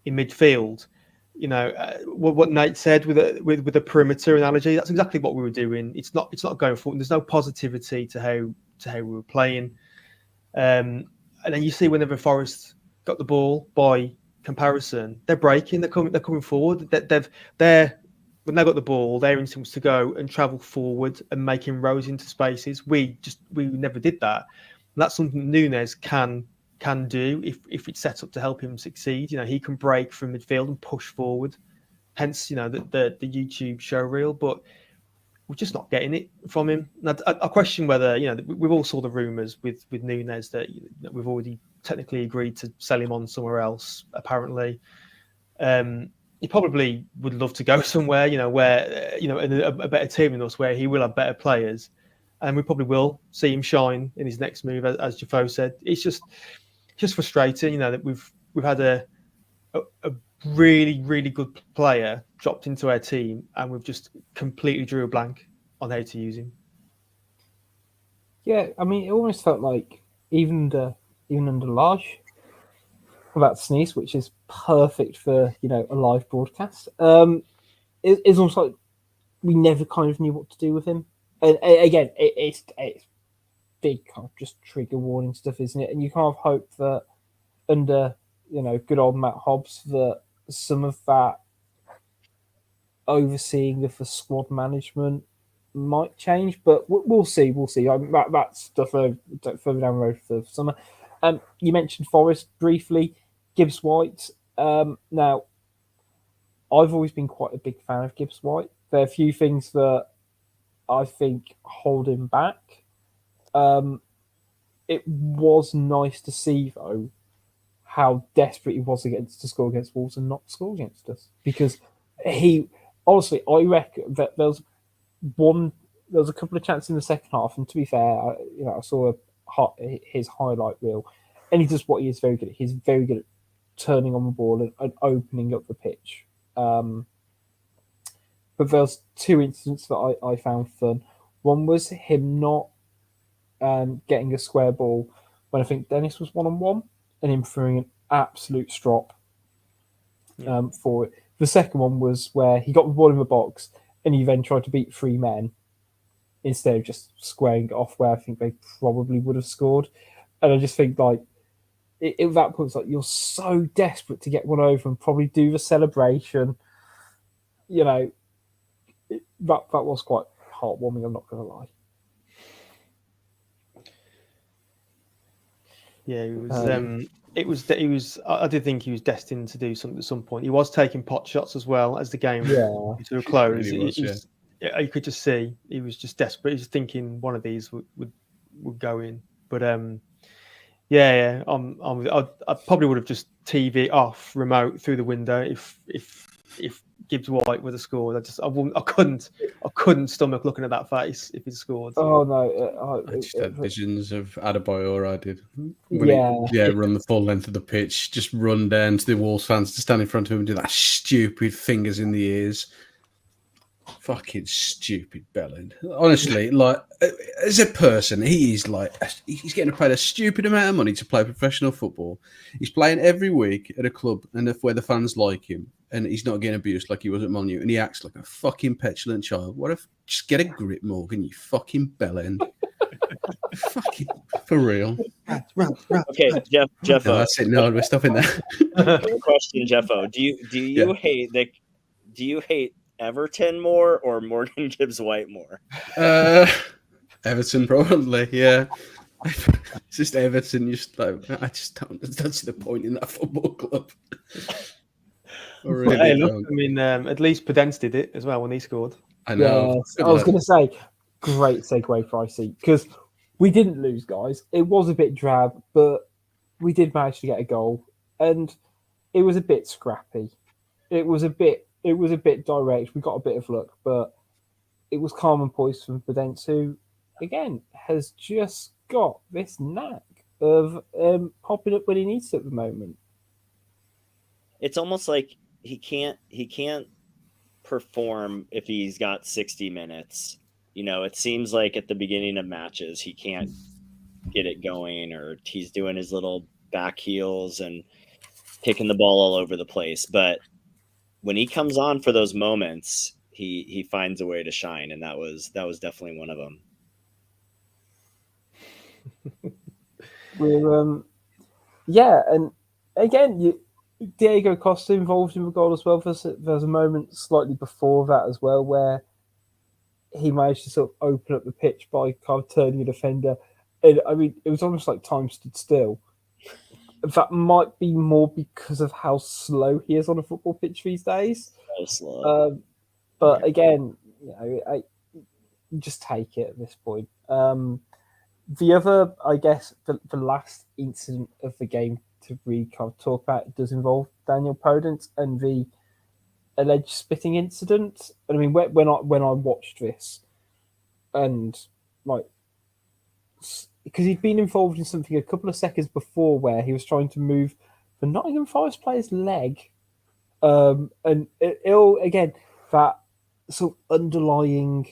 in midfield. You know, what Nate said with a perimeter analogy, that's exactly what we were doing. It's not going forward. There's no positivity to how we were playing. And then you see whenever Forest got the ball, by comparison, they're breaking, they're coming forward. When they got the ball, their instinct was to go and travel forward and make inroads into spaces. We never did that. And that's something Nunes can do if it's set up to help him succeed. You know, he can break from midfield and push forward. Hence, you know, the YouTube show reel. But we're just not getting it from him. And I question whether, you know, we've all saw the rumours with Nunes that we've already technically agreed to sell him on somewhere else, apparently. He probably would love to go somewhere, you know, where, you know, in a better team than us, where he will have better players. And we probably will see him shine in his next move, as Jafo said. It's just frustrating, you know, that we've had a really, really good player dropped into our team, and we've just completely drew a blank on how to use him. Yeah, I mean, it almost felt like even under Lage, about sneeze, which is perfect for, you know, a live broadcast. It's almost like we never kind of knew what to do with him. And again, it's big kind of just trigger warning stuff, isn't it? And you kind of hope that under, you know, good old Matt Hobbs, that some of that overseeing of the squad management might change, but we'll see. That's stuff further down the road for the summer. You mentioned Forest briefly, Gibbs White. Now, I've always been quite a big fan of Gibbs White. There are a few things that I think hold him back. It was nice to see, though, how desperate he was to score against Wolves and not score against us. Because he, honestly, I reckon that there was a couple of chances in the second half, and to be fair, I saw his highlight reel, and he does what he is very good at. He's very good at turning on the ball and opening up the pitch. But there's two incidents that I found fun. One was him not getting a square ball when I think Dennis was 1-on-1, and him throwing an absolute strop for it. The second one was where he got the ball in the box and he then tried to beat three men instead of just squaring it off where I think they probably would have scored. And I just think, like, at that point, it's like you're so desperate to get one over and probably do the celebration. You know, that was quite heartwarming. I'm not going to lie. Yeah, it was. He was. I did think he was destined to do something at some point. He was taking pot shots as well as the game Yeah. to a close. Really was, You could just see he was just desperate. He was thinking one of these would go in. But I probably would have just TV off remote through the window if Gibbs White would have scored. I couldn't stomach looking at that face if he scored. Oh no! I just had visions of Adebayor. I did. Yeah. Run the full length of the pitch, just run down to the Wolves fans to stand in front of him and do that stupid fingers in the ears. Fucking stupid Belling. Honestly, like as a person, he's getting paid a stupid amount of money to play professional football. He's playing every week at a club and where the fans like him, and he's not getting abused like he was at Man U, and he acts like a fucking petulant child. Just get a grip, Morgan, you fucking Belling. Fucking for real. Okay, Jeffo. No, that's it. No, we're stopping there. Question, Jeffo. Do you hate Everton more or Morgan Gibbs White more? Everton probably, yeah. It's just Everton. I just don't. That's the point in that football club. Really hey, look, I mean, at least Podence did it as well when he scored. I know. Yeah, I was going to say, great segue, Feisty, because we didn't lose, guys. It was a bit drab, but we did manage to get a goal, and it was a bit scrappy. It was a bit direct. We got a bit of luck, but it was calm and poised from Podence, who, again, has just got this knack of popping up when he needs to at the moment. It's almost like he can't perform if he's got 60 minutes. It seems like at the beginning of matches he can't get it going, or he's doing his little back heels and kicking the ball all over the place. But when he comes on for those moments, he finds a way to shine, and that was definitely one of them. And again, Diego Costa involved in the goal as well. There's a moment slightly before that as well where he managed to sort of open up the pitch by kind of turning a defender. And I mean, it was almost like time stood still. That might be more because of how slow he is on a football pitch these days. So slow. But again, I just take it at this point. The other, I guess, the last incident of the game to really kind of talk about does involve Daniel Podence and the alleged spitting incident. I mean, when I watched this, and like, because he'd been involved in something a couple of seconds before where he was trying to move the Nottingham Forest player's leg, and again that sort of underlying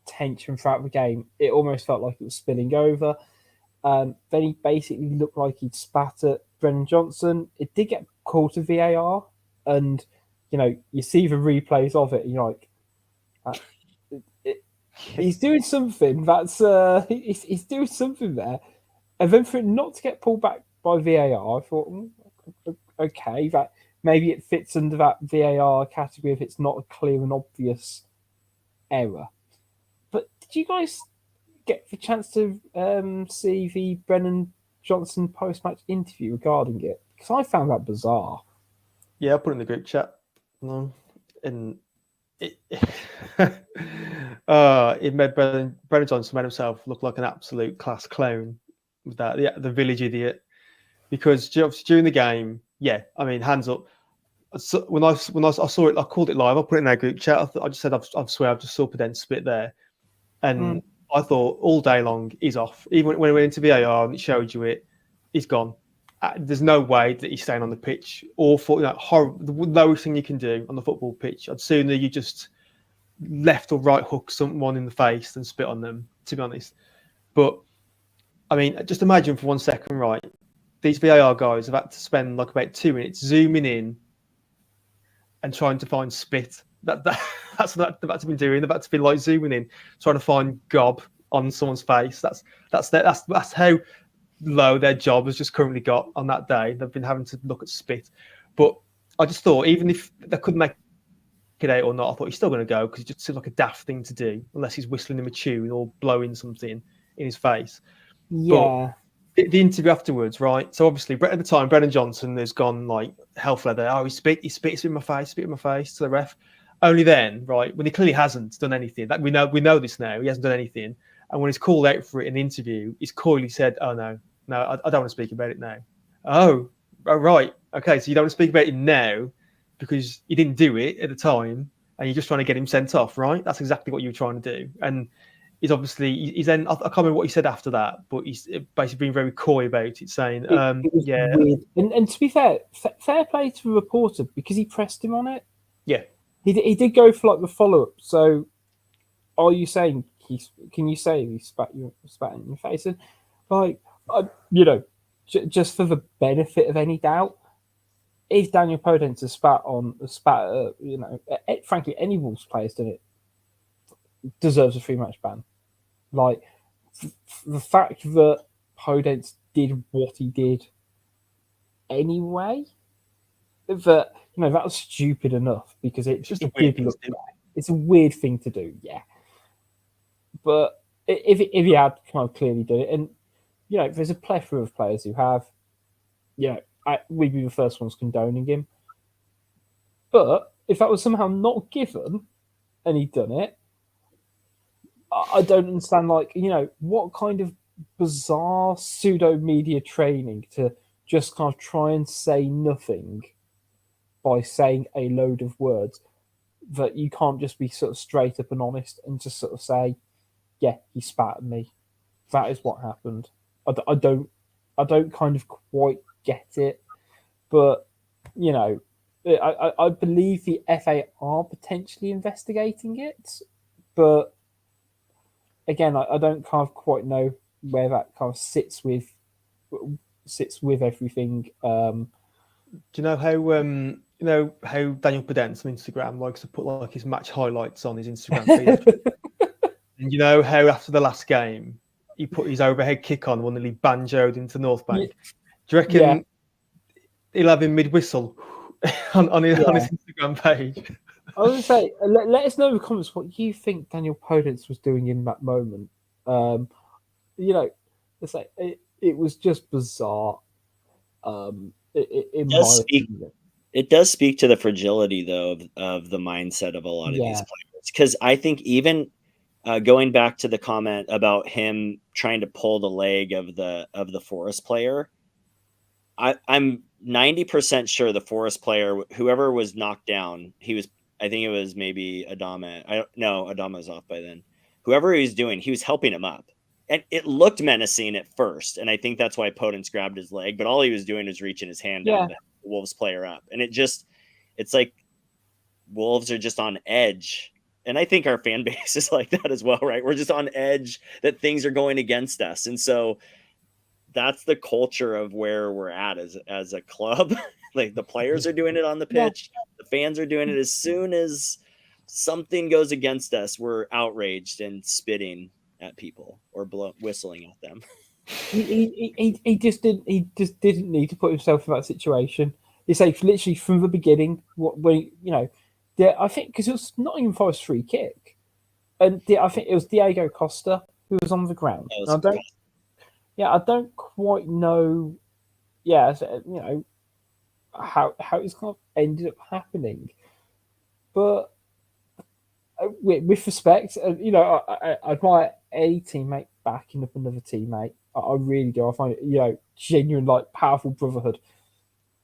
tension throughout the game. It almost felt like it was spilling over. Then he basically looked like he'd spat at Brennan Johnson. It did get called to VAR, and you see the replays of it, and you're like, he's doing something. That's he's doing something there. And then for it not to get pulled back by VAR, I thought, okay, that maybe it fits under that VAR category if it's not a clear and obvious error. But did you guys get the chance to see the Brennan Johnson post-match interview regarding it? Because I found that bizarre. Yeah, I put it in the group chat. No, and it made Brennan Johnson made himself look like an absolute class clown with that. Yeah, the village idiot. Because during the game, I mean, hands up. When I saw it, I called it live. I put it in our group chat. I just said, I swear, I just saw Podence spit there, and I thought all day long he's off. Even when we went into VAR and it showed you it, he's gone. There's no way that he's staying on the pitch. Awful, horrible, the lowest thing you can do on the football pitch. I'd sooner you just left or right hook someone in the face than spit on them, to be honest. But I mean, just imagine for 1 second, right? These VAR guys have had to spend like about 2 minutes zooming in and trying to find spit. That's what they've had to be doing. They've had to be like zooming in, trying to find gob on someone's face. That's how low their job has just currently got on that day. They've been having to look at spit. But I just thought, even if they couldn't make it out or not, I thought he's still going to go because it just seems like a daft thing to do, unless he's whistling him a tune or blowing something in his face. Yeah. But the interview afterwards, right? So obviously, at the time, Brendan Johnson has gone like hell for leather. Oh, he spits in my face to the ref. Only then, right, when he clearly hasn't done anything. That we know this now. He hasn't done anything. And when he's called out for it in the interview, he's coyly said, "Oh no, I don't want to speak about it now." Oh, right, okay. So you don't want to speak about it now because you didn't do it at the time, and you're just trying to get him sent off, right? That's exactly what you were trying to do. And he's then I can't remember what he said after that, but he's basically been very coy about it, saying, It was weird. And to be fair play to the reporter because he pressed him on it. Yeah, he did go for like the follow up. So, are you saying can you say he spat in your face? And like, just for the benefit of any doubt, if Daniel Podence has frankly, any Wolves player's done it, deserves a 3-match ban. Like, the fact that Podence did what he did anyway, that was stupid enough because it's just it's a weird thing to do, yeah. But if he had kind of clearly done it, and there's a plethora of players who have, we'd be the first ones condoning him. But if that was somehow not given and he'd done it, I don't understand, what kind of bizarre pseudo media training to just kind of try and say nothing by saying a load of words that you can't just be sort of straight up and honest and just sort of say, yeah, he spat at me. That is what happened. I don't kind of quite get it, but I believe the FA are potentially investigating it, but again, I don't kind of quite know where that kind of sits with everything. Do you know how how Daniel Podence on Instagram likes to put like his match highlights on his Instagram feed? And you know how after the last game he put his overhead kick on one and he banjoed into North Bank? Yeah. Do you reckon he'll have him mid whistle on his Instagram page? I was going to say, let us know in the comments what you think Daniel Podence was doing in that moment. Let's say it was just bizarre. It does speak to the fragility, though, of the mindset of a lot of these players. Because I think even going back to the comment about him trying to pull the leg of the Forest player, I'm 90% sure the Forest player, whoever was knocked down, I think it was maybe Adama. Adama was off by then. Whoever he was doing, he was helping him up. And it looked menacing at first. And I think that's why Podence grabbed his leg. But all he was doing was reaching his hand down the Wolves player up. And it's like Wolves are just on edge. And I think our fan base is like that as well, right? We're just on edge that things are going against us. And so that's the culture of where we're at as a club. Like the players are doing it on the pitch. The fans are doing it. As soon as something goes against us, we're outraged and spitting at people or whistling at them. He just didn't need to put himself in that situation. It's like literally from the beginning. I think because it was Nottingham Forest free kick, and I think it was Diego Costa who was on the ground. I don't quite know. How it's kind of ended up happening, but with respect, I admire a teammate backing up another teammate. I really do. I find it, genuine, powerful brotherhood.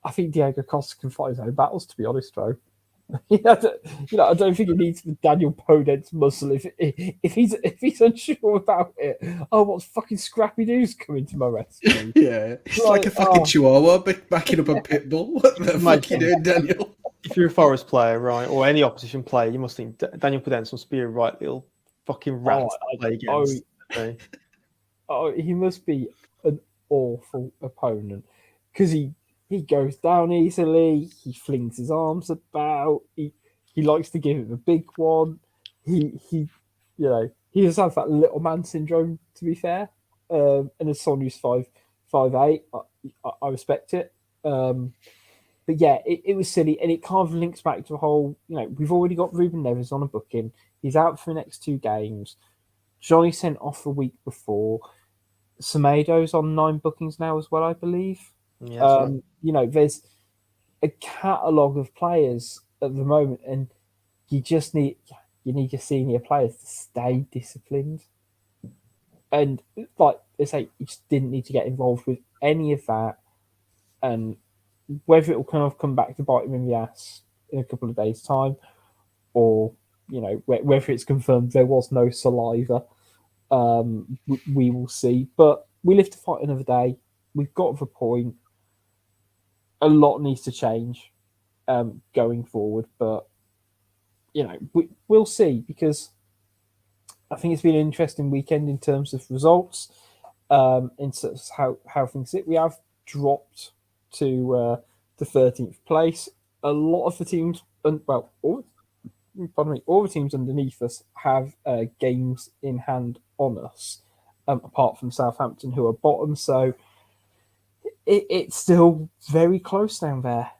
I think Diego Costa can fight his own battles. To be honest, though, I don't think he needs the Daniel Podence muscle if he's unsure about it. Oh, what's fucking Scrappy Doo's coming to my rescue? Yeah, it's like a fucking chihuahua backing up a pit bull. What the fuck you doing, Daniel? If you're a Forest player, right, or any opposition player, you must think Daniel Podence must be a right little fucking rat to play against. He must be an awful opponent because he goes down easily. He flings his arms about. He likes to give it the big one. He just has that little man syndrome. To be fair, and as someone who's 5'8", I respect it. yeah, it was silly, and it kind of links back to the whole. We've already got Ruben Neves on a booking. He's out for the next 2 games. Johnny sent off a week before. Semedo's on 9 bookings now as well, I believe. Yeah, that's right. There's a catalogue of players at the moment, and you need your senior players to stay disciplined. And like they say, you just didn't need to get involved with any of that. And whether it will kind of come back to bite him in the ass in a couple of days' time, or whether it's confirmed there was no saliva, we will see. But we live to fight another day. We've got to the point. A lot needs to change going forward, but we'll see, because I think it's been an interesting weekend in terms of results, in terms of how things sit. We have dropped to the 13th place. A lot of the teams, all the teams underneath us have games in hand on us, apart from Southampton, who are bottom. So it's still very close down there.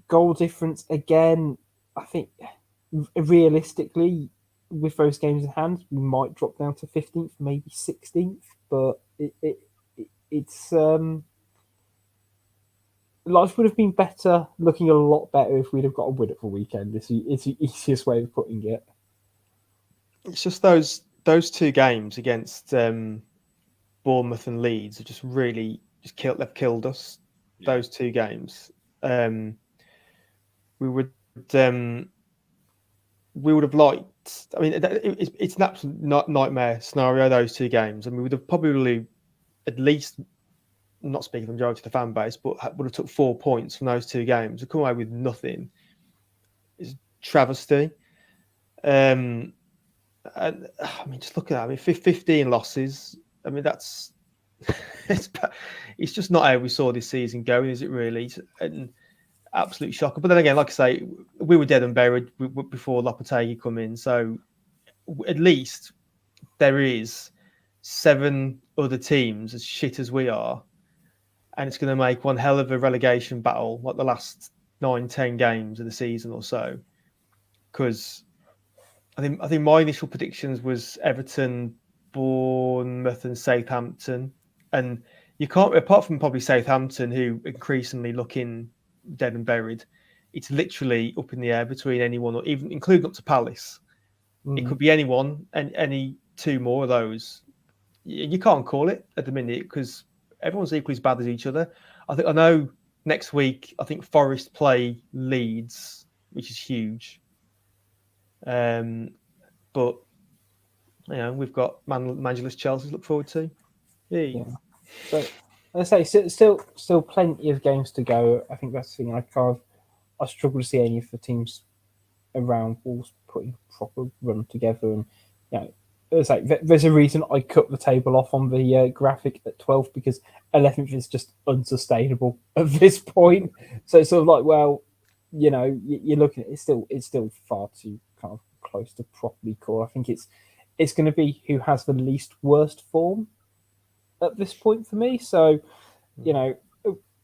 Goal difference again. I think realistically, with those games in hand, we might drop down to 15th, maybe 16th. But it's life would have been better, looking a lot better if we'd have got a win at the weekend. It's the easiest way of putting it. It's just those 2 games against Bournemouth and Leeds have just really they've killed us. Yeah. Those 2 games. We would have liked. I mean, it's an absolute nightmare scenario, those 2 games. I mean, we would have probably at least, not speaking for the majority of the fan base, but would have took 4 points from those 2 games. To come away with nothing is travesty. And I mean, just look at that. I mean, 15 losses. I mean, that's it's just not how we saw this season going, is it really? And absolute shocker. But then again, like I say, we were dead and buried before Lopetegui come in. So at least there is 7 other teams as shit as we are, and it's going to make one hell of a relegation battle, like the last 9-10 games of the season or so. Because I think my initial predictions was Everton, Bournemouth, and Southampton, and you can't, apart from probably Southampton, who increasingly looking dead and buried. It's literally up in the air between anyone, or even including up to Palace. It could be anyone, and any 2 more of those. You can't call it at the minute because everyone's equally as bad as each other. I know next week, I think Forest play Leeds, which is huge. But we've got Mangeless Chelsea to look forward to. Yeah. So let's say still plenty of games to go. I think that's the thing. I struggle to see any of the teams around Wolves putting a proper run together. And there's a reason I cut the table off on the graphic at 12th, because 11th is just unsustainable at this point. So it's sort of like, well, you're looking at it's still far too kind of close to properly call. I think it's going to be who has the least worst form at this point for me. So,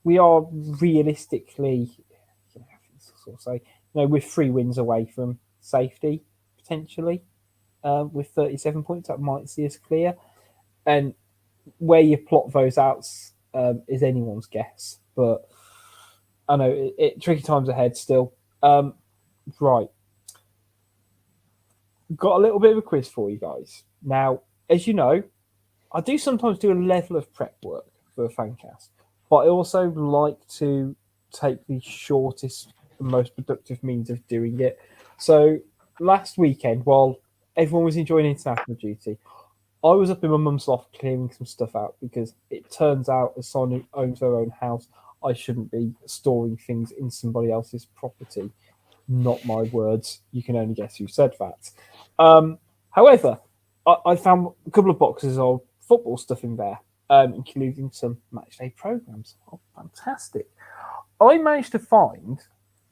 we are realistically, sort of say, with 3 wins away from safety potentially. With 37 points, that might see us clear. And where you plot those out is anyone's guess. But I know tricky times ahead still. Right. Got a little bit of a quiz for you guys. Now, as you know, I do sometimes do a level of prep work for a fancast, but I also like to take the shortest and most productive means of doing it. So last weekend, while everyone was enjoying international duty, I was up in my mum's loft clearing some stuff out, because it turns out, as someone who owns their own house, I shouldn't be storing things in somebody else's property. Not my words. You can only guess who said that. However, I found a couple of boxes of football stuff in there, including some matchday programs. Oh, fantastic. I managed to find,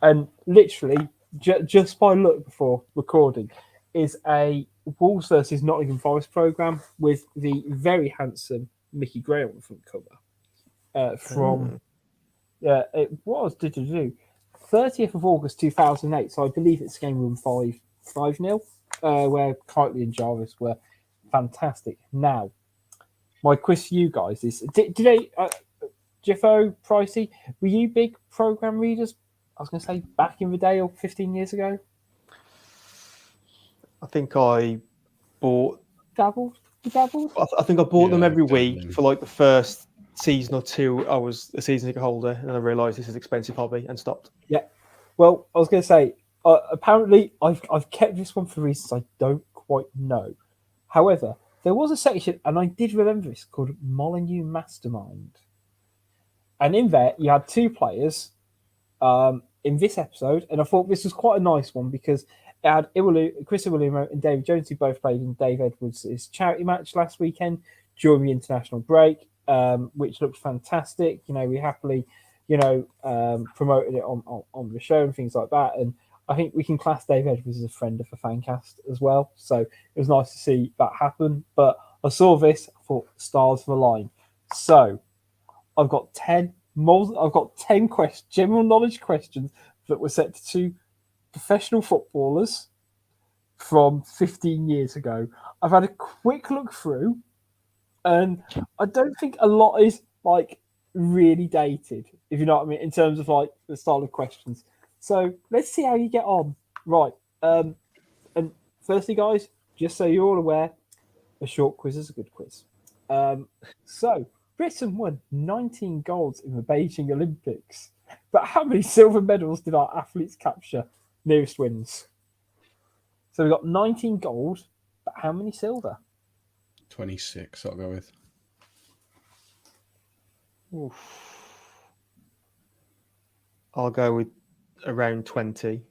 and literally just by look before recording, is a Wolves versus Nottingham Forest program with the very handsome Mickey Gray on the front cover from Yeah, it was. Did you do 30th of August 2008? So I believe it's game room 5-0, where Kitely and Jarvis were fantastic. Now, my quiz for you guys is: Did they, Jiffo, Pricey, were you big program readers? I was going to say back in the day or 15 years ago. I think I bought. Dabbled. You dabbled. I think I bought them Yeah, every week dabbling. for like the first season or two. I was a season ticket holder, and then I realised this is an expensive hobby and stopped. Yeah. Well, I was going to say, apparently I've kept this one for reasons I don't quite know. However, there was a section, and I did remember this, called Molyneux Mastermind. And in there, you had two players in this episode, and I thought this was quite a nice one because it had Chris Iwaluma and David Jones, who both played in Dave Edwards' charity match last weekend during the international break, which looked fantastic. You know, we happily, promoted it on the show and things like that. And I think we can class Dave Edwards as a friend of the Fancast as well. So it was nice to see that happen. But I saw this, I thought stars for the line. So I've got 10 general knowledge questions that were set to two professional footballers from 15 years ago. I've had a quick look through, and I don't think a lot is like really dated, if you know what I mean, in terms of like the style of questions. So let's see how you get on. Right. And firstly, guys, just so you're all aware, a short quiz is a good quiz. So Britain won 19 golds in the Beijing Olympics, but how many silver medals did our athletes capture? Nearest wins. So we got 19 gold, but how many silver? 26, I'll go with. Oof. I'll go with around 20.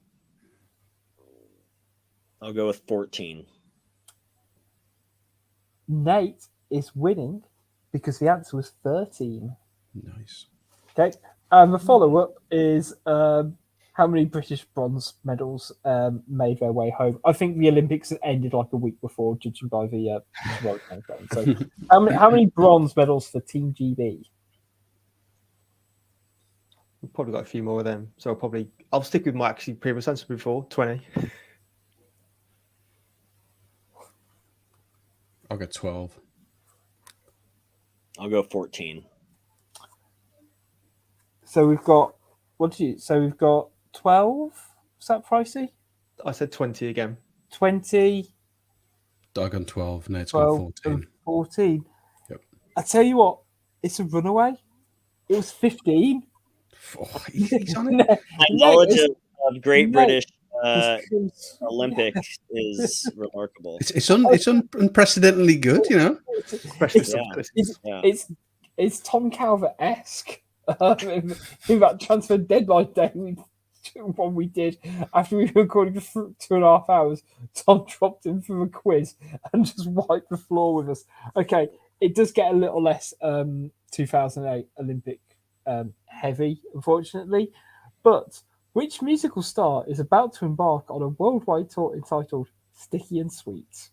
I'll go with 14. Nate is winning because the answer was 13. Nice. Okay. And the follow-up is how many British bronze medals made their way home? I think the Olympics had ended like a week before, judging by the World Countdown. So how many bronze medals for Team GB? We've probably got a few more of them. So I'll stick with my actually previous answer before, 20. I'll go 12. I'll go 14. So we've got we've got 12. Is that pricey? I said 20 again. 20. I got 12. Nate's 12 got 14. and 14. Yep. I tell you what, it's a runaway. It was 15. Oh, he's on it. My knowledge it's- of Great no, British it's- Olympics is remarkable. It's unprecedentedly good, you know. Especially Yeah. It's Tom Calvert-esque in that transfer deadline day one we did after we were recording for 2.5 hours. Tom dropped in for a quiz and just wiped the floor with us. Okay, it does get a little less 2008 Olympic heavy, unfortunately. But which musical star is about to embark on a worldwide tour entitled Sticky and Sweet?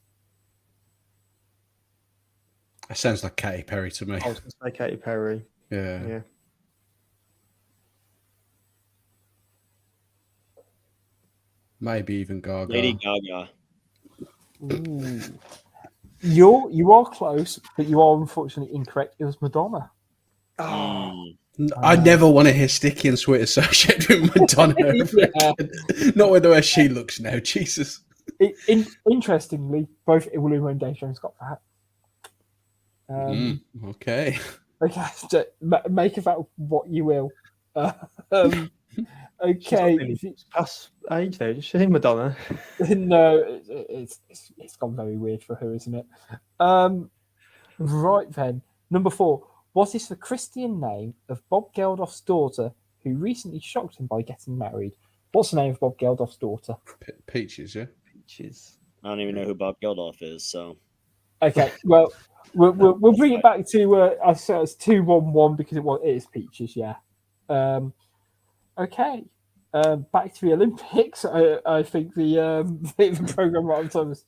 It sounds like Katy Perry to me. I was going to say Katy Perry. Yeah. Yeah. Maybe even Gaga. Lady Gaga. Ooh. You are close, but you are unfortunately incorrect. It was Madonna. Mm. I never want to hear Sticky and Sweet associated with Madonna. Yeah. Not with the way she looks now. Jesus. Interestingly, both Iwaluma and Dave Jones got that. Okay. Okay, so make of that what you will. Okay, She's past age though, is she, Madonna? no, it's gone very weird for her, isn't it? Right then, number 4. What is the Christian name of Bob Geldof's daughter who recently shocked him by getting married? What's the name of Bob Geldof's daughter? Peaches, yeah. Peaches. I don't even know who Bob Geldof is, so Okay, well, we'll bring it back to I said it's 2-1-1 because it is Peaches, yeah. Okay, back to the Olympics. I think the program right on time was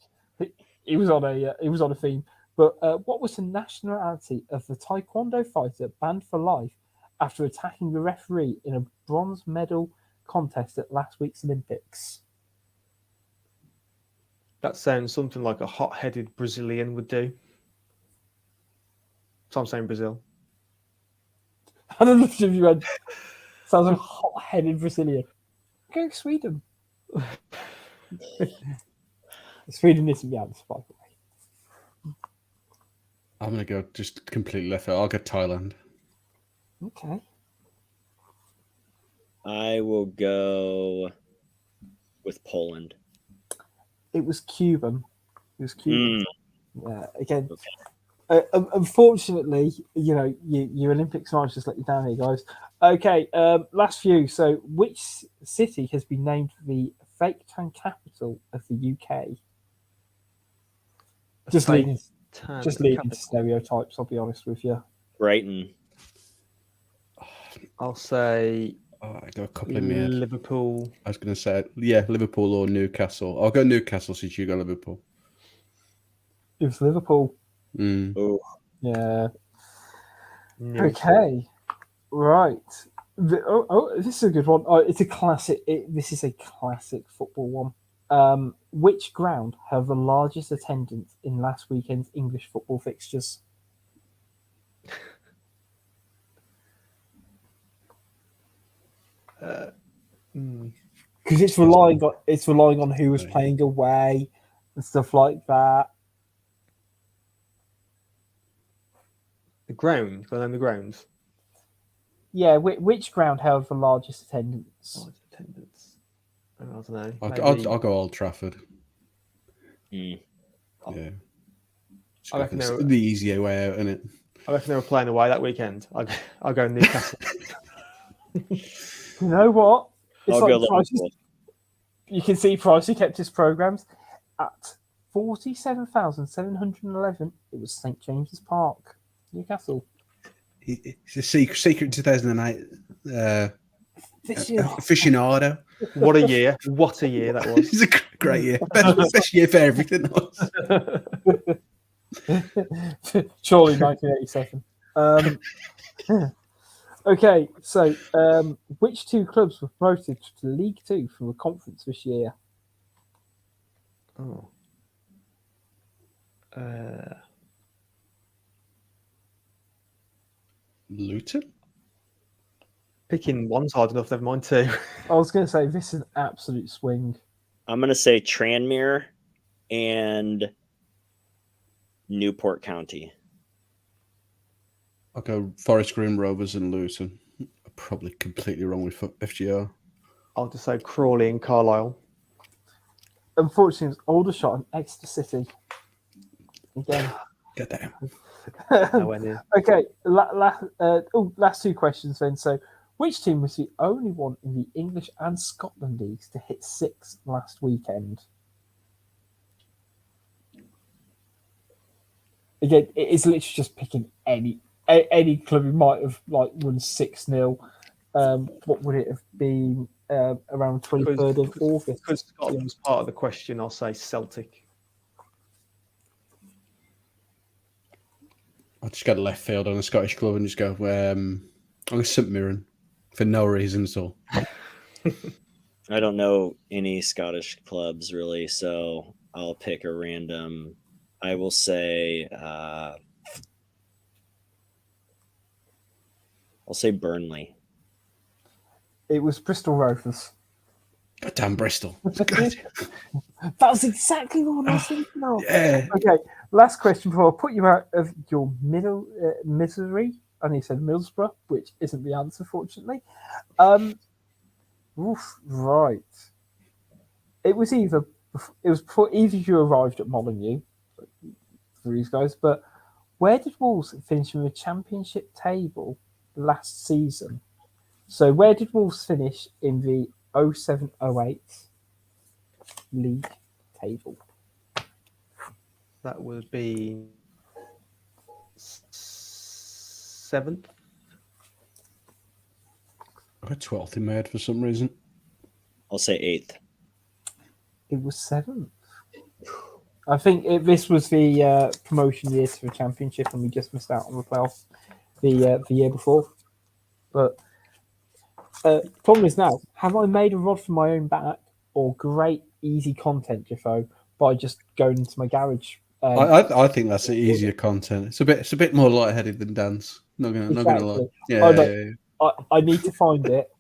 he was on a theme. But what was the nationality of the Taekwondo fighter banned for life after attacking the referee in a bronze medal contest at last week's Olympics? That sounds something like a hot-headed Brazilian would do. So I'm saying Brazil. I don't know if you read. Sounds like a hot-headed Brazilian. Go Sweden. Sweden isn't the answer, by the way. I'm going to go just completely left out. I'll go Thailand. Okay. I will go with Poland. It was Cuban. It was Cuban. Yeah. Again, unfortunately, your Olympics might just let you down here, guys. Okay. Last few. So, which city has been named the fake tan capital of the UK? Just leading to stereotypes. I'll be honest with you. Brighton. I'll say I got a couple of minutes. Liverpool. I was going to say, Liverpool or Newcastle. I'll go Newcastle since you go Liverpool. It was Liverpool. Oh, Yeah. Okay. Right. This is a good one. It's a classic. This is a classic football one. Which ground have the largest attendance in last weekend's English football fixtures? Because it's relying on who was playing away and stuff like that. The ground. Go down the grounds. Yeah, which ground held the largest attendance? Large attendance. I don't know. I'll go Old Trafford. Yeah. I reckon the easier way out, isn't it? I reckon they were playing away that weekend. I'll go Newcastle. You know what? It's I'll go like Liverpool. you can see Pricey kept his programs at 47,711. It was St James's Park, Newcastle. It's a secret 2008 aficionado. What a year! What a year that was. It's a great year. Best year for everything. Surely 1987. Okay, so which two clubs were promoted to League Two from the conference this year? Oh. Luton? Picking one's hard enough, never mind two. I was going to say this is an absolute swing. I'm going to say Tranmere and Newport County. I'll go Forest Green Rovers and Luton. I'm probably completely wrong with FGR. I'll just say Crawley and Carlisle. Unfortunately, it was Aldershot and Exeter City. Again. Get that. I went in. Okay, last two questions then. So, which team was the only one in the English and Scotland leagues to hit 6 last weekend? Again, it is literally just picking any club who might have won 6-0. What would it have been around 23rd of August? Because Scotland was part of the question, I'll say Celtic. I'll just go to left field on a Scottish club and just go, I'm going St Mirren for no reason at all. I don't know any Scottish clubs really, so I'll pick a random. I will say I'll say Burnley. It was Bristol Rovers. God damn Bristol. That was exactly what I was thinking of. Yeah. Okay, last question before I put you out of your misery. I know you said Middlesbrough, which isn't the answer, fortunately. Right. It was before either you arrived at Molyneux, for these guys, but where did Wolves finish in the championship table last season? So where did Wolves finish in the 07-08 league table? That would be 7th. I got 12th in my head for some reason. I'll say 8th. It was 7th. I think this was the promotion year to the championship, and we just missed out on the playoffs the year before. But problem is now, have I made a rod for my own back or great easy content, Jeffo, by just going into my garage? I think that's the easier content. It's a bit more lightheaded than Dan's. Not gonna lie. Exactly. Yeah, I know. yeah, yeah. I need to find it.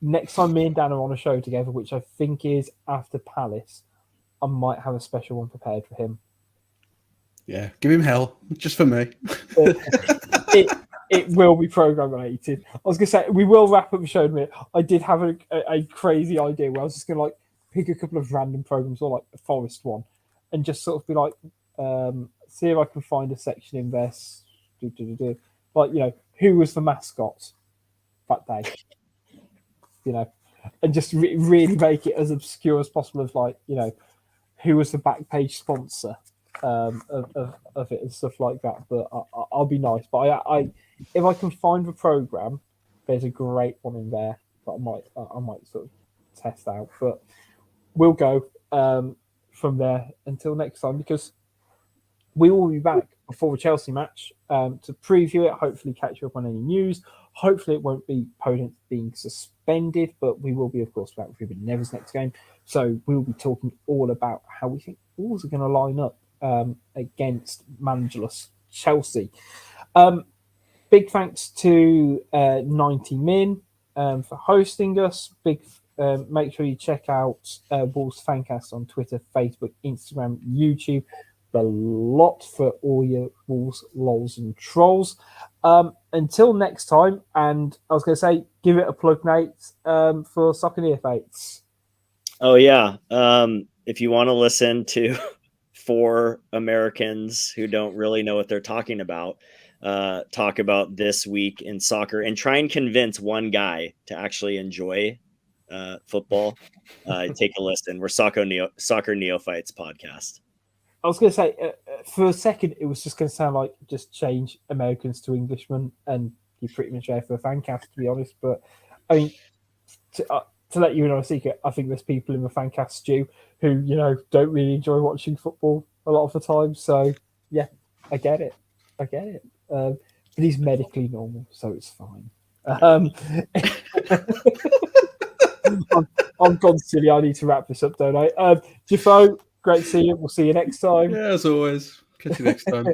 Next time me and Dan are on a show together, which I think is after Palace, I might have a special one prepared for him. Yeah, give him hell just for me. It will be program related. I was gonna say we will wrap up the show in a minute. I did have a crazy idea where I was just gonna like pick a couple of random programs or like a Forest one, and just sort of be like, see if I can find a section in there. Like, you know, who was the mascot that day? You know, and just really make it as obscure as possible. Of like, you know, who was the back page sponsor of it and stuff like that. But I'll be nice. But I if I can find the program, there's a great one in there that I might sort of test out. But we'll go from there until next time, because we will be back before the Chelsea match to preview it, hopefully catch up on any news. Hopefully it won't be Podence being suspended, but we will be, of course, about Ruben Neves' next game. So we'll be talking all about how we think Wolves are going to line up against managerless Chelsea. Big thanks to 90 Min for hosting us. Make sure you check out Wolves Fancast on Twitter, Facebook, Instagram, YouTube. The lot for all your Wolves, lols, and trolls. Until next time, and I was going to say, give it a plug, Nate, for Soccer Neophytes. Oh, yeah. If you want to listen to 4 Americans who don't really know what they're talking about, talk about this week in soccer and try and convince one guy to actually enjoy football, take a listen. We're Soccer Neophytes podcast. I was going to say, for a second, it was just going to sound like just change Americans to Englishmen, and you're pretty much there for a fan cast, to be honest. But I mean, to let you know a secret, I think there's people in the fan cast, Stu, who, you know, don't really enjoy watching football a lot of the time. So yeah, I get it. But he's medically normal, so it's fine. I'm gone silly. I need to wrap this up, don't I? Jeffo, great to see you. We'll see you next time. Yeah, as always. Catch you next time.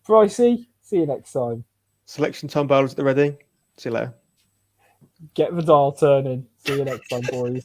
Pricey, see you next time. Selection time bowlers at the ready. See you later. Get the dial turning. See you next time, boys.